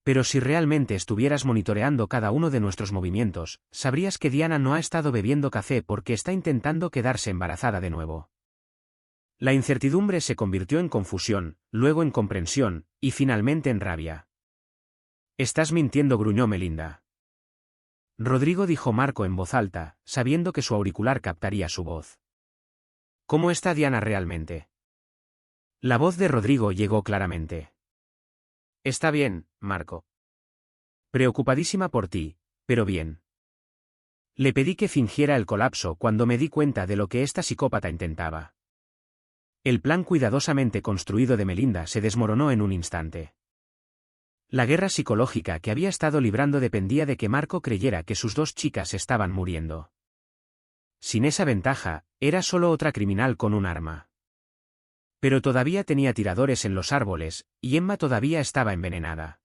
Pero si realmente estuvieras monitoreando cada uno de nuestros movimientos, sabrías que Diana no ha estado bebiendo café porque está intentando quedarse embarazada de nuevo. La incertidumbre se convirtió en confusión, luego en comprensión, y finalmente en rabia. Estás mintiendo, gruñó Melinda. Rodrigo, dijo Marco en voz alta, sabiendo que su auricular captaría su voz. ¿Cómo está Diana realmente? La voz de Rodrigo llegó claramente. Está bien, Marco. Preocupadísima por ti, pero bien. Le pedí que fingiera el colapso cuando me di cuenta de lo que esta psicópata intentaba. El plan cuidadosamente construido de Melinda se desmoronó en un instante. La guerra psicológica que había estado librando dependía de que Marco creyera que sus dos chicas estaban muriendo. Sin esa ventaja, era solo otra criminal con un arma. Pero todavía tenía tiradores en los árboles, y Emma todavía estaba envenenada.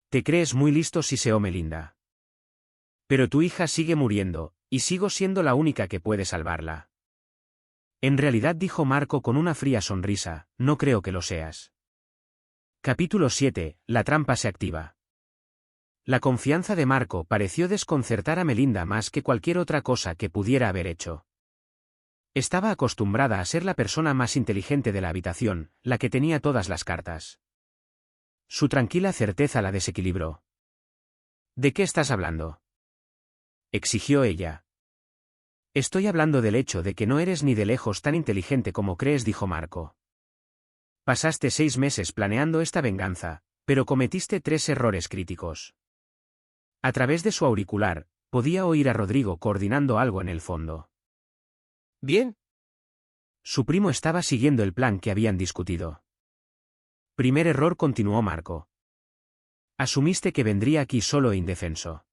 Te crees muy listo, siseó Melinda. Pero tu hija sigue muriendo, y sigo siendo la única que puede salvarla. En realidad, dijo Marco con una fría sonrisa, no creo que lo seas. Capítulo 7. La trampa se activa. La confianza de Marco pareció desconcertar a Melinda más que cualquier otra cosa que pudiera haber hecho. Estaba acostumbrada a ser la persona más inteligente de la habitación, la que tenía todas las cartas. Su tranquila certeza la desequilibró. ¿De qué estás hablando?, exigió ella. Estoy hablando del hecho de que no eres ni de lejos tan inteligente como crees, dijo Marco. Pasaste 6 meses planeando esta venganza, pero cometiste 3 errores críticos. A través de su auricular, podía oír a Rodrigo coordinando algo en el fondo. Bien. Su primo estaba siguiendo el plan que habían discutido. Primer error, continuó Marco. Asumiste que vendría aquí solo e indefenso.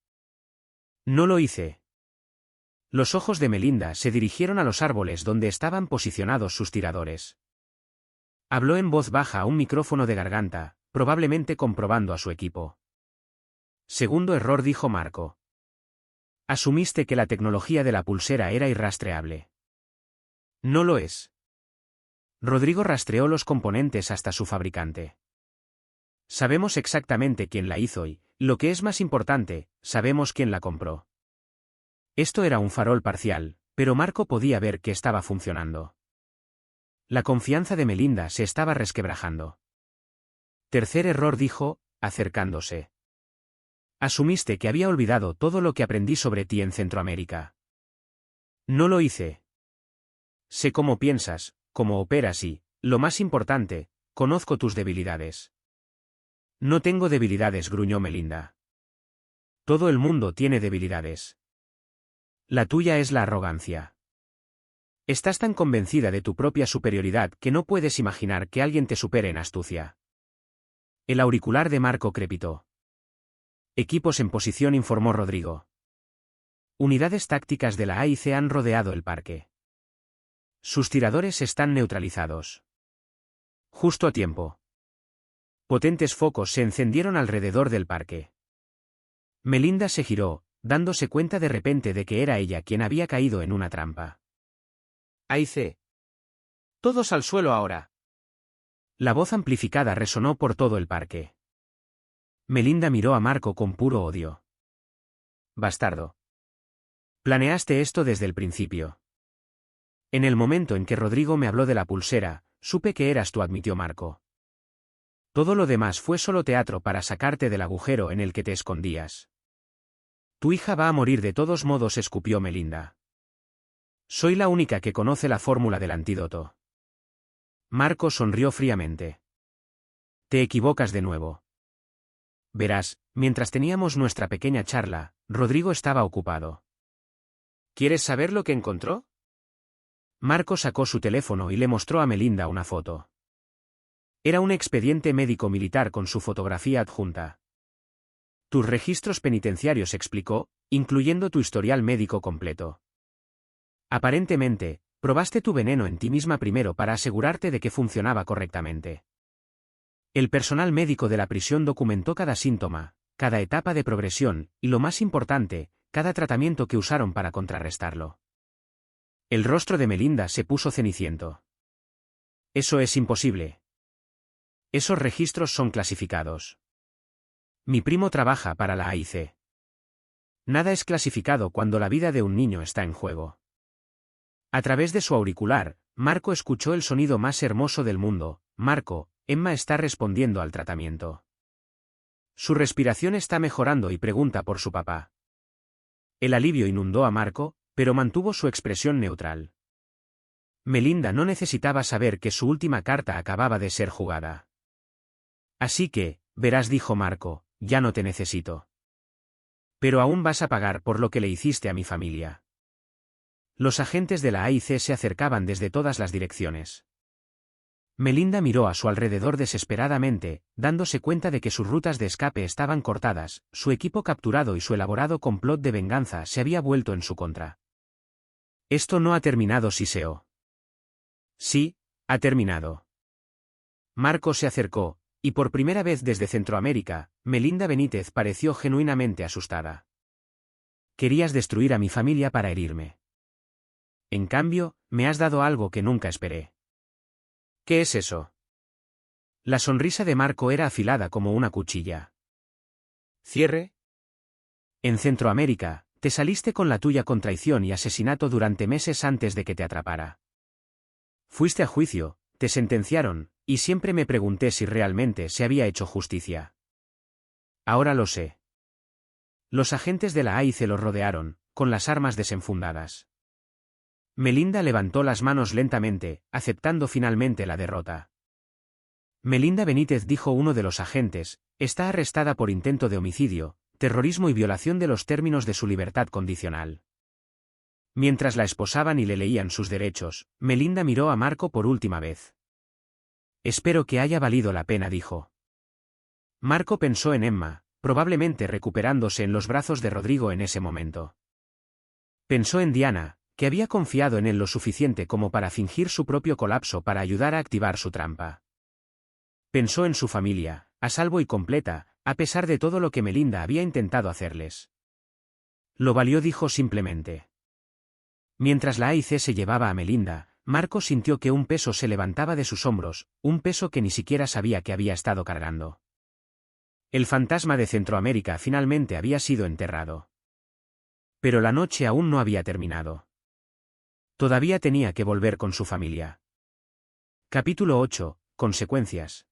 No lo hice. Los ojos de Melinda se dirigieron a los árboles donde estaban posicionados sus tiradores. Habló en voz baja a un micrófono de garganta, probablemente comprobando a su equipo. Segundo error, dijo Marco. Asumiste que la tecnología de la pulsera era irrastreable. No lo es. Rodrigo rastreó los componentes hasta su fabricante. Sabemos exactamente quién la hizo y, lo que es más importante, sabemos quién la compró. Esto era un farol parcial, pero Marco podía ver que estaba funcionando. La confianza de Melinda se estaba resquebrajando. Tercer error, dijo, acercándose. Asumiste que había olvidado todo lo que aprendí sobre ti en Centroamérica. No lo hice. Sé cómo piensas, cómo operas y, lo más importante, conozco tus debilidades. No tengo debilidades, gruñó Melinda. Todo el mundo tiene debilidades. La tuya es la arrogancia. Estás tan convencida de tu propia superioridad que no puedes imaginar que alguien te supere en astucia. El auricular de Marco crepitó. Equipos en posición, informó Rodrigo. Unidades tácticas de la AIC han rodeado el parque. Sus tiradores están neutralizados. Justo a tiempo. Potentes focos se encendieron alrededor del parque. Melinda se giró, dándose cuenta de repente de que era ella quien había caído en una trampa. AIC. Todos al suelo ahora. La voz amplificada resonó por todo el parque. Melinda miró a Marco con puro odio. Bastardo. Planeaste esto desde el principio. En el momento en que Rodrigo me habló de la pulsera, supe que eras tú, admitió Marco. Todo lo demás fue solo teatro para sacarte del agujero en el que te escondías. Tu hija va a morir de todos modos, escupió Melinda. Soy la única que conoce la fórmula del antídoto. Marco sonrió fríamente. Te equivocas de nuevo. Verás, mientras teníamos nuestra pequeña charla, Rodrigo estaba ocupado. ¿Quieres saber lo que encontró? Marco sacó su teléfono y le mostró a Melinda una foto. Era un expediente médico militar con su fotografía adjunta. Tus registros penitenciarios, explicó, incluyendo tu historial médico completo. Aparentemente, probaste tu veneno en ti misma primero para asegurarte de que funcionaba correctamente. El personal médico de la prisión documentó cada síntoma, cada etapa de progresión, y lo más importante, cada tratamiento que usaron para contrarrestarlo. El rostro de Melinda se puso ceniciento. Eso es imposible. Esos registros son clasificados. Mi primo trabaja para la AIC. Nada es clasificado cuando la vida de un niño está en juego. A través de su auricular, Marco escuchó el sonido más hermoso del mundo. Marco, Emma está respondiendo al tratamiento. Su respiración está mejorando y pregunta por su papá. El alivio inundó a Marco, pero mantuvo su expresión neutral. Melinda no necesitaba saber que su última carta acababa de ser jugada. Así que, verás, dijo Marco, ya no te necesito. Pero aún vas a pagar por lo que le hiciste a mi familia. Los agentes de la AIC se acercaban desde todas las direcciones. Melinda miró a su alrededor desesperadamente, dándose cuenta de que sus rutas de escape estaban cortadas, su equipo capturado y su elaborado complot de venganza se había vuelto en su contra. Esto no ha terminado, siseó. Sí, Ha terminado. Marco se acercó, y por primera vez desde Centroamérica, Melinda Benítez pareció genuinamente asustada. Querías destruir a mi familia para herirme. En cambio, me has dado algo que nunca esperé. ¿Qué es eso? La sonrisa de Marco era afilada como una cuchilla. ¿Cierre? En Centroamérica, te saliste con la tuya con traición y asesinato durante meses antes de que te atrapara. Fuiste a juicio, te sentenciaron, y siempre me pregunté si realmente se había hecho justicia. Ahora lo sé. Los agentes de la AIC los rodearon, con las armas desenfundadas. Melinda levantó las manos lentamente, aceptando finalmente la derrota. Melinda Benítez, dijo uno de los agentes, está arrestada por intento de homicidio, terrorismo y violación de los términos de su libertad condicional. Mientras la esposaban y le leían sus derechos, Melinda miró a Marco por última vez. Espero que haya valido la pena, dijo. Marco pensó en Emma, probablemente recuperándose en los brazos de Rodrigo en ese momento. Pensó en Diana, que había confiado en él lo suficiente como para fingir su propio colapso para ayudar a activar su trampa. Pensó en su familia, a salvo y completa, a pesar de todo lo que Melinda había intentado hacerles. Lo valió, dijo simplemente. Mientras la AIC se llevaba a Melinda, Marco sintió que un peso se levantaba de sus hombros, un peso que ni siquiera sabía que había estado cargando. El fantasma de Centroamérica finalmente había sido enterrado. Pero la noche aún no había terminado. Todavía tenía que volver con su familia. Capítulo 8. Consecuencias.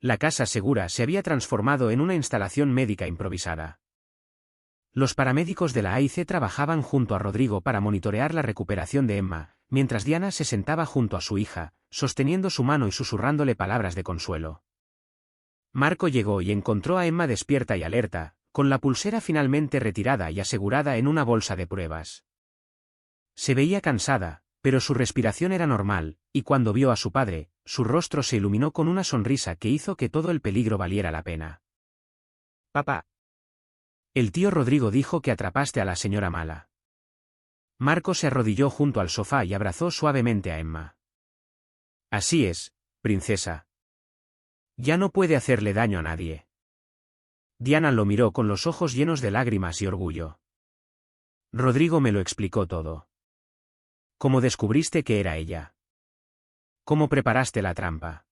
La casa segura se había transformado en una instalación médica improvisada. Los paramédicos de la AIC trabajaban junto a Rodrigo para monitorear la recuperación de Emma, mientras Diana se sentaba junto a su hija, sosteniendo su mano y susurrándole palabras de consuelo. Marco llegó y encontró a Emma despierta y alerta, con la pulsera finalmente retirada y asegurada en una bolsa de pruebas. Se veía cansada, pero su respiración era normal, y cuando vio a su padre, su rostro se iluminó con una sonrisa que hizo que todo el peligro valiera la pena. Papá. El tío Rodrigo dijo que atrapaste a la señora mala. Marco se arrodilló junto al sofá y abrazó suavemente a Emma. Así es, princesa. Ya no puede hacerle daño a nadie. Diana lo miró con los ojos llenos de lágrimas y orgullo. Rodrigo me lo explicó todo. ¿Cómo descubriste que era ella? ¿Cómo preparaste la trampa?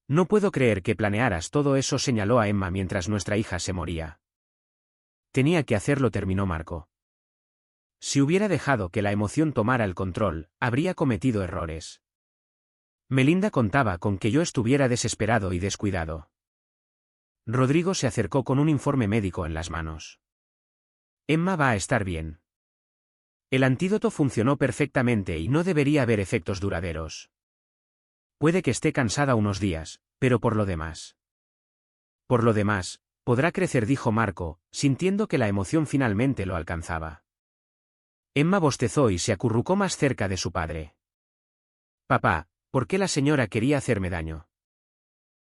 No puedo creer que planearas todo eso, señaló a Emma mientras nuestra hija se moría. Tenía que hacerlo, terminó Marco. Si hubiera dejado que la emoción tomara el control, habría cometido errores. Melinda contaba con que yo estuviera desesperado y descuidado. Rodrigo se acercó con un informe médico en las manos. Emma va a estar bien. El antídoto funcionó perfectamente y no debería haber efectos duraderos. Puede que esté cansada unos días, pero por lo demás. Por lo demás, podrá crecer, dijo Marco, sintiendo que la emoción finalmente lo alcanzaba. Emma bostezó y se acurrucó más cerca de su padre. Papá, ¿por qué la señora quería hacerme daño?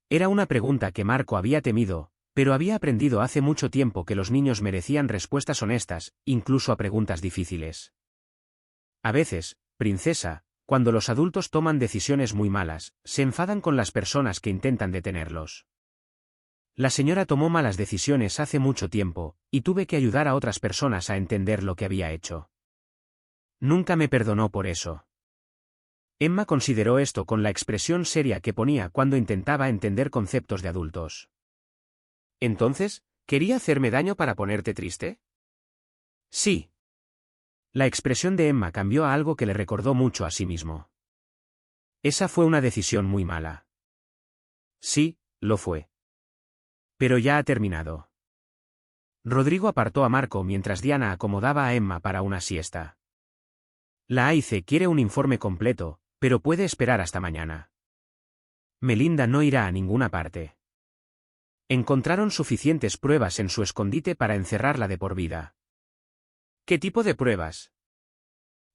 Era una pregunta que Marco había temido, pero había aprendido hace mucho tiempo que los niños merecían respuestas honestas, incluso a preguntas difíciles. A veces, princesa, cuando los adultos toman decisiones muy malas, se enfadan con las personas que intentan detenerlos. La señora tomó malas decisiones hace mucho tiempo, y tuve que ayudar a otras personas a entender lo que había hecho. Nunca me perdonó por eso. Emma consideró esto con la expresión seria que ponía cuando intentaba entender conceptos de adultos. Entonces, ¿quería hacerme daño para ponerte triste? Sí. La expresión de Emma cambió a algo que le recordó mucho a sí mismo. Esa fue una decisión muy mala. Sí, lo fue. Pero ya ha terminado. Rodrigo apartó a Marco mientras Diana acomodaba a Emma para una siesta. La AIC quiere un informe completo, pero puede esperar hasta mañana. Melinda no irá a ninguna parte. Encontraron suficientes pruebas en su escondite para encerrarla de por vida. ¿Qué tipo de pruebas?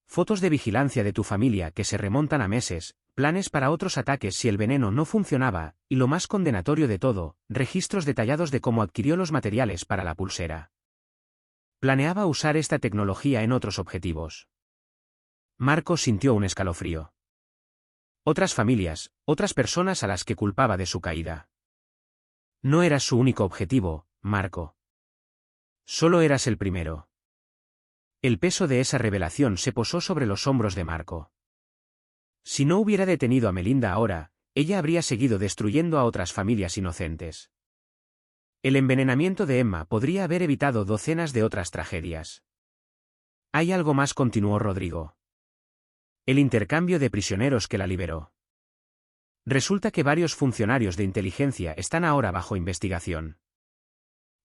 Fotos de vigilancia de tu familia que se remontan a meses, planes para otros ataques si el veneno no funcionaba, y lo más condenatorio de todo, registros detallados de cómo adquirió los materiales para la pulsera. Planeaba usar esta tecnología en otros objetivos. Marco sintió un escalofrío. Otras familias, otras personas a las que culpaba de su caída. No eras su único objetivo, Marco. Solo eras el primero. El peso de esa revelación se posó sobre los hombros de Marco. Si no hubiera detenido a Melinda ahora, ella habría seguido destruyendo a otras familias inocentes. El envenenamiento de Emma podría haber evitado docenas de otras tragedias. Hay algo más, continuó Rodrigo. El intercambio de prisioneros que la liberó. Resulta que varios funcionarios de inteligencia están ahora bajo investigación.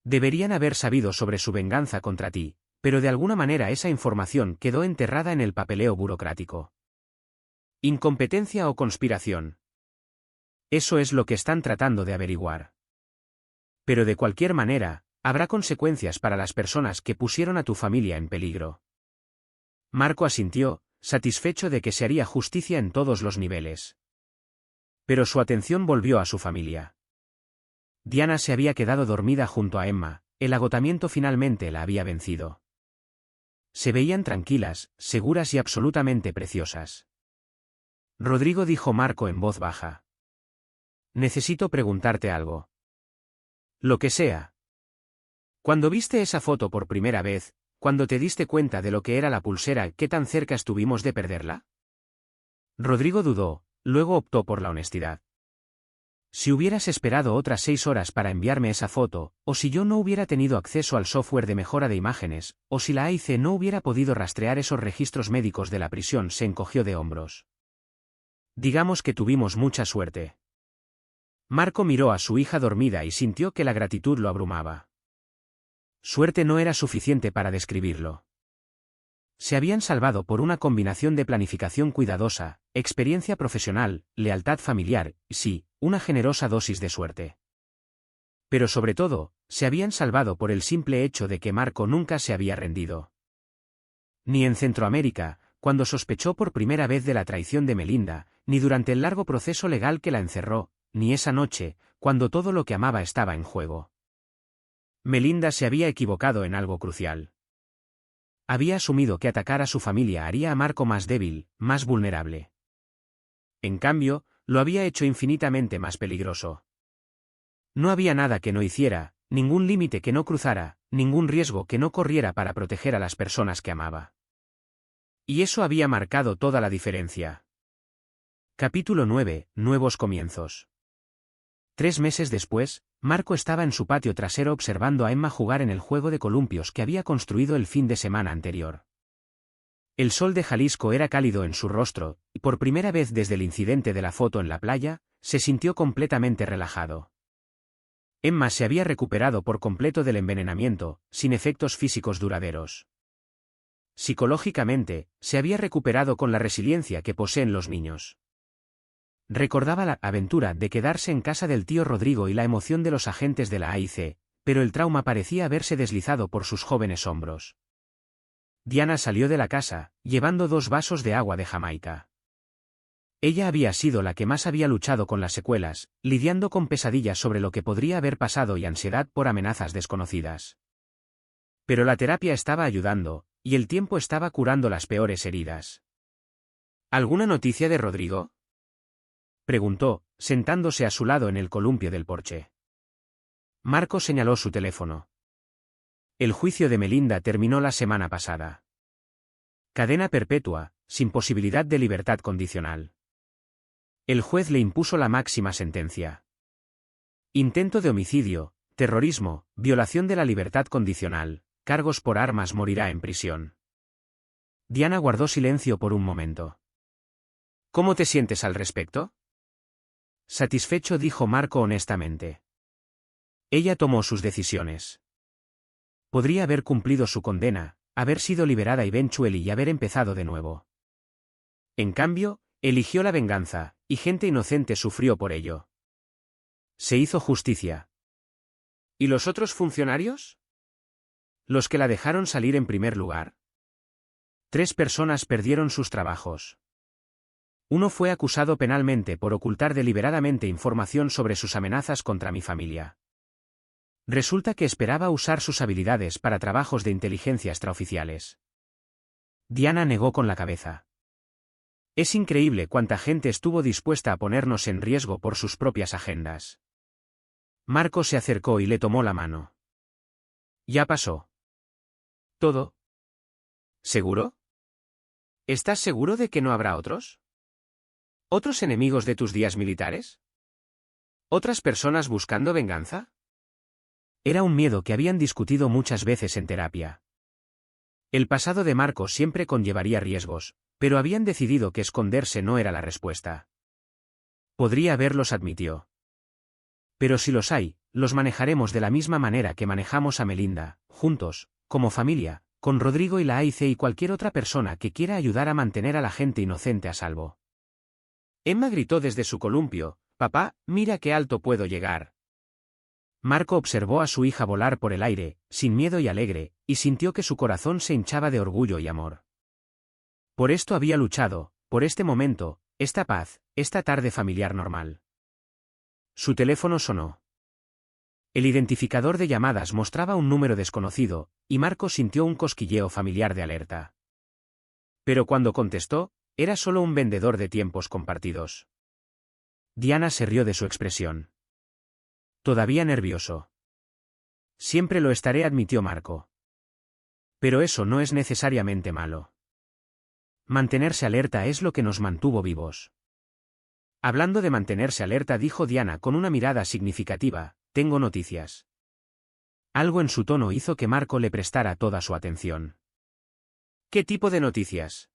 Deberían haber sabido sobre su venganza contra ti, pero de alguna manera esa información quedó enterrada en el papeleo burocrático. ¿Incompetencia o conspiración? Eso es lo que están tratando de averiguar. Pero de cualquier manera, habrá consecuencias para las personas que pusieron a tu familia en peligro. Marco asintió, satisfecho de que se haría justicia en todos los niveles. Pero su atención volvió a su familia. Diana se había quedado dormida junto a Emma, el agotamiento finalmente la había vencido. Se veían tranquilas, seguras y absolutamente preciosas. Rodrigo, dijo Marco en voz baja. Necesito preguntarte algo. Lo que sea. Cuando viste esa foto por primera vez, cuando te diste cuenta de lo que era la pulsera, ¿qué tan cerca estuvimos de perderla? Rodrigo dudó, luego optó por la honestidad. Si hubieras esperado otras 6 horas para enviarme esa foto, o si yo no hubiera tenido acceso al software de mejora de imágenes, o si la AIC no hubiera podido rastrear esos registros médicos de la prisión, se encogió de hombros. Digamos que tuvimos mucha suerte. Marco miró a su hija dormida y sintió que la gratitud lo abrumaba. Suerte no era suficiente para describirlo. Se habían salvado por una combinación de planificación cuidadosa, experiencia profesional, lealtad familiar, y sí, una generosa dosis de suerte. Pero sobre todo, se habían salvado por el simple hecho de que Marco nunca se había rendido. Ni en Centroamérica, cuando sospechó por primera vez de la traición de Melinda, ni durante el largo proceso legal que la encerró, ni esa noche, cuando todo lo que amaba estaba en juego. Melinda se había equivocado en algo crucial. Había asumido que atacar a su familia haría a Marco más débil, más vulnerable. En cambio, lo había hecho infinitamente más peligroso. No había nada que no hiciera, ningún límite que no cruzara, ningún riesgo que no corriera para proteger a las personas que amaba. Y eso había marcado toda la diferencia. Capítulo 9. Nuevos comienzos. 3 meses después, Marco estaba en su patio trasero observando a Emma jugar en el juego de columpios que había construido el fin de semana anterior. El sol de Jalisco era cálido en su rostro, y por primera vez desde el incidente de la foto en la playa, se sintió completamente relajado. Emma se había recuperado por completo del envenenamiento, sin efectos físicos duraderos. Psicológicamente, se había recuperado con la resiliencia que poseen los niños. Recordaba la aventura de quedarse en casa del tío Rodrigo y la emoción de los agentes de la AIC, pero el trauma parecía haberse deslizado por sus jóvenes hombros. Diana salió de la casa, llevando 2 vasos de agua de Jamaica. Ella había sido la que más había luchado con las secuelas, lidiando con pesadillas sobre lo que podría haber pasado y ansiedad por amenazas desconocidas. Pero la terapia estaba ayudando, y el tiempo estaba curando las peores heridas. ¿Alguna noticia de Rodrigo?, preguntó, sentándose a su lado en el columpio del porche. Marco señaló su teléfono. El juicio de Melinda terminó la semana pasada. Cadena perpetua, sin posibilidad de libertad condicional. El juez le impuso la máxima sentencia. Intento de homicidio, terrorismo, violación de la libertad condicional, cargos por armas, morirá en prisión. Diana guardó silencio por un momento. ¿Cómo te sientes al respecto? Satisfecho, dijo Marco honestamente. Ella tomó sus decisiones. Podría haber cumplido su condena, haber sido liberada eventually y haber empezado de nuevo. En cambio, eligió la venganza, y gente inocente sufrió por ello. Se hizo justicia. ¿Y los otros funcionarios? Los que la dejaron salir en primer lugar. 3 personas perdieron sus trabajos. Uno fue acusado penalmente por ocultar deliberadamente información sobre sus amenazas contra mi familia. Resulta que esperaba usar sus habilidades para trabajos de inteligencia extraoficiales. Diana negó con la cabeza. Es increíble cuánta gente estuvo dispuesta a ponernos en riesgo por sus propias agendas. Marco se acercó y le tomó la mano. Ya pasó. ¿Todo? ¿Seguro? ¿Estás seguro de que no habrá otros? ¿Otros enemigos de tus días militares? ¿Otras personas buscando venganza? Era un miedo que habían discutido muchas veces en terapia. El pasado de Marco siempre conllevaría riesgos, pero habían decidido que esconderse no era la respuesta. Podría haberlos, admitió. Pero si los hay, los manejaremos de la misma manera que manejamos a Melinda, juntos, como familia, con Rodrigo y la AIC y cualquier otra persona que quiera ayudar a mantener a la gente inocente a salvo. Emma gritó desde su columpio: «Papá, mira qué alto puedo llegar». Marco observó a su hija volar por el aire, sin miedo y alegre, y sintió que su corazón se hinchaba de orgullo y amor. Por esto había luchado, por este momento, esta paz, esta tarde familiar normal. Su teléfono sonó. El identificador de llamadas mostraba un número desconocido, y Marco sintió un cosquilleo familiar de alerta. Pero cuando contestó, era solo un vendedor de tiempos compartidos. Diana se rió de su expresión. Todavía nervioso. Siempre lo estaré, admitió Marco. Pero eso no es necesariamente malo. Mantenerse alerta es lo que nos mantuvo vivos. Hablando de mantenerse alerta, dijo Diana con una mirada significativa, tengo noticias. Algo en su tono hizo que Marco le prestara toda su atención. ¿Qué tipo de noticias?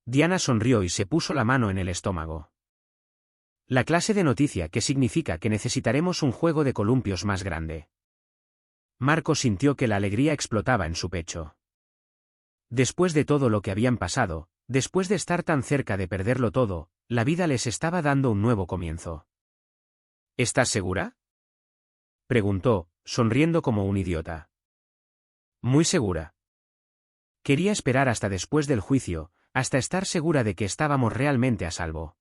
Diana sonrió y se puso la mano en el estómago. La clase de noticia que significa que necesitaremos un juego de columpios más grande. Marco sintió que la alegría explotaba en su pecho. Después de todo lo que habían pasado, después de estar tan cerca de perderlo todo, la vida les estaba dando un nuevo comienzo. ¿Estás segura?, preguntó, sonriendo como un idiota. Muy segura. Quería esperar hasta después del juicio, hasta estar segura de que estábamos realmente a salvo.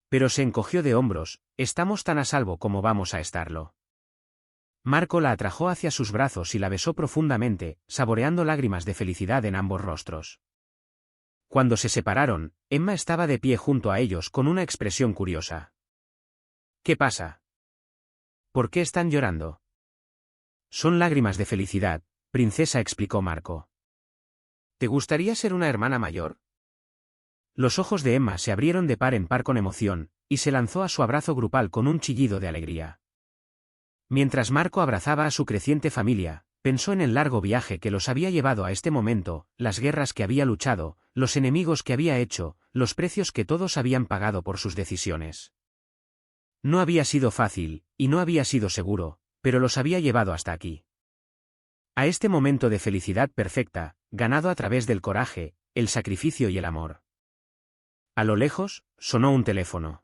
Pero se encogió de hombros, estamos tan a salvo como vamos a estarlo. Marco la atrajo hacia sus brazos y la besó profundamente, saboreando lágrimas de felicidad en ambos rostros. Cuando se separaron, Emma estaba de pie junto a ellos con una expresión curiosa. ¿Qué pasa? ¿Por qué están llorando? Son lágrimas de felicidad, princesa, explicó Marco. ¿Te gustaría ser una hermana mayor? Los ojos de Emma se abrieron de par en par con emoción, y se lanzó a su abrazo grupal con un chillido de alegría. Mientras Marco abrazaba a su creciente familia, pensó en el largo viaje que los había llevado a este momento, las guerras que había luchado, los enemigos que había hecho, los precios que todos habían pagado por sus decisiones. No había sido fácil, y no había sido seguro, pero los había llevado hasta aquí. A este momento de felicidad perfecta, ganado a través del coraje, el sacrificio y el amor. A lo lejos, sonó un teléfono.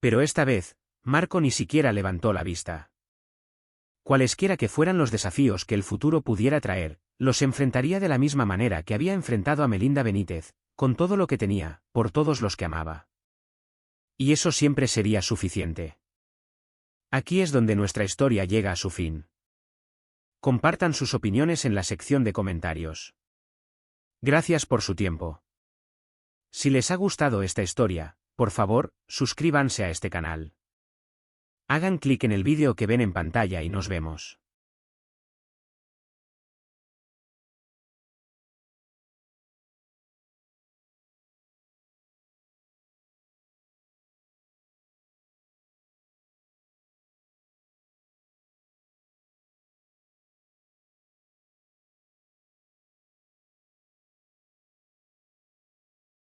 Pero esta vez, Marco ni siquiera levantó la vista. Cualesquiera que fueran los desafíos que el futuro pudiera traer, los enfrentaría de la misma manera que había enfrentado a Melinda Benítez, con todo lo que tenía, por todos los que amaba. Y eso siempre sería suficiente. Aquí es donde nuestra historia llega a su fin. Compartan sus opiniones en la sección de comentarios. Gracias por su tiempo. Si les ha gustado esta historia, por favor, suscríbanse a este canal. Hagan clic en el vídeo que ven en pantalla y nos vemos.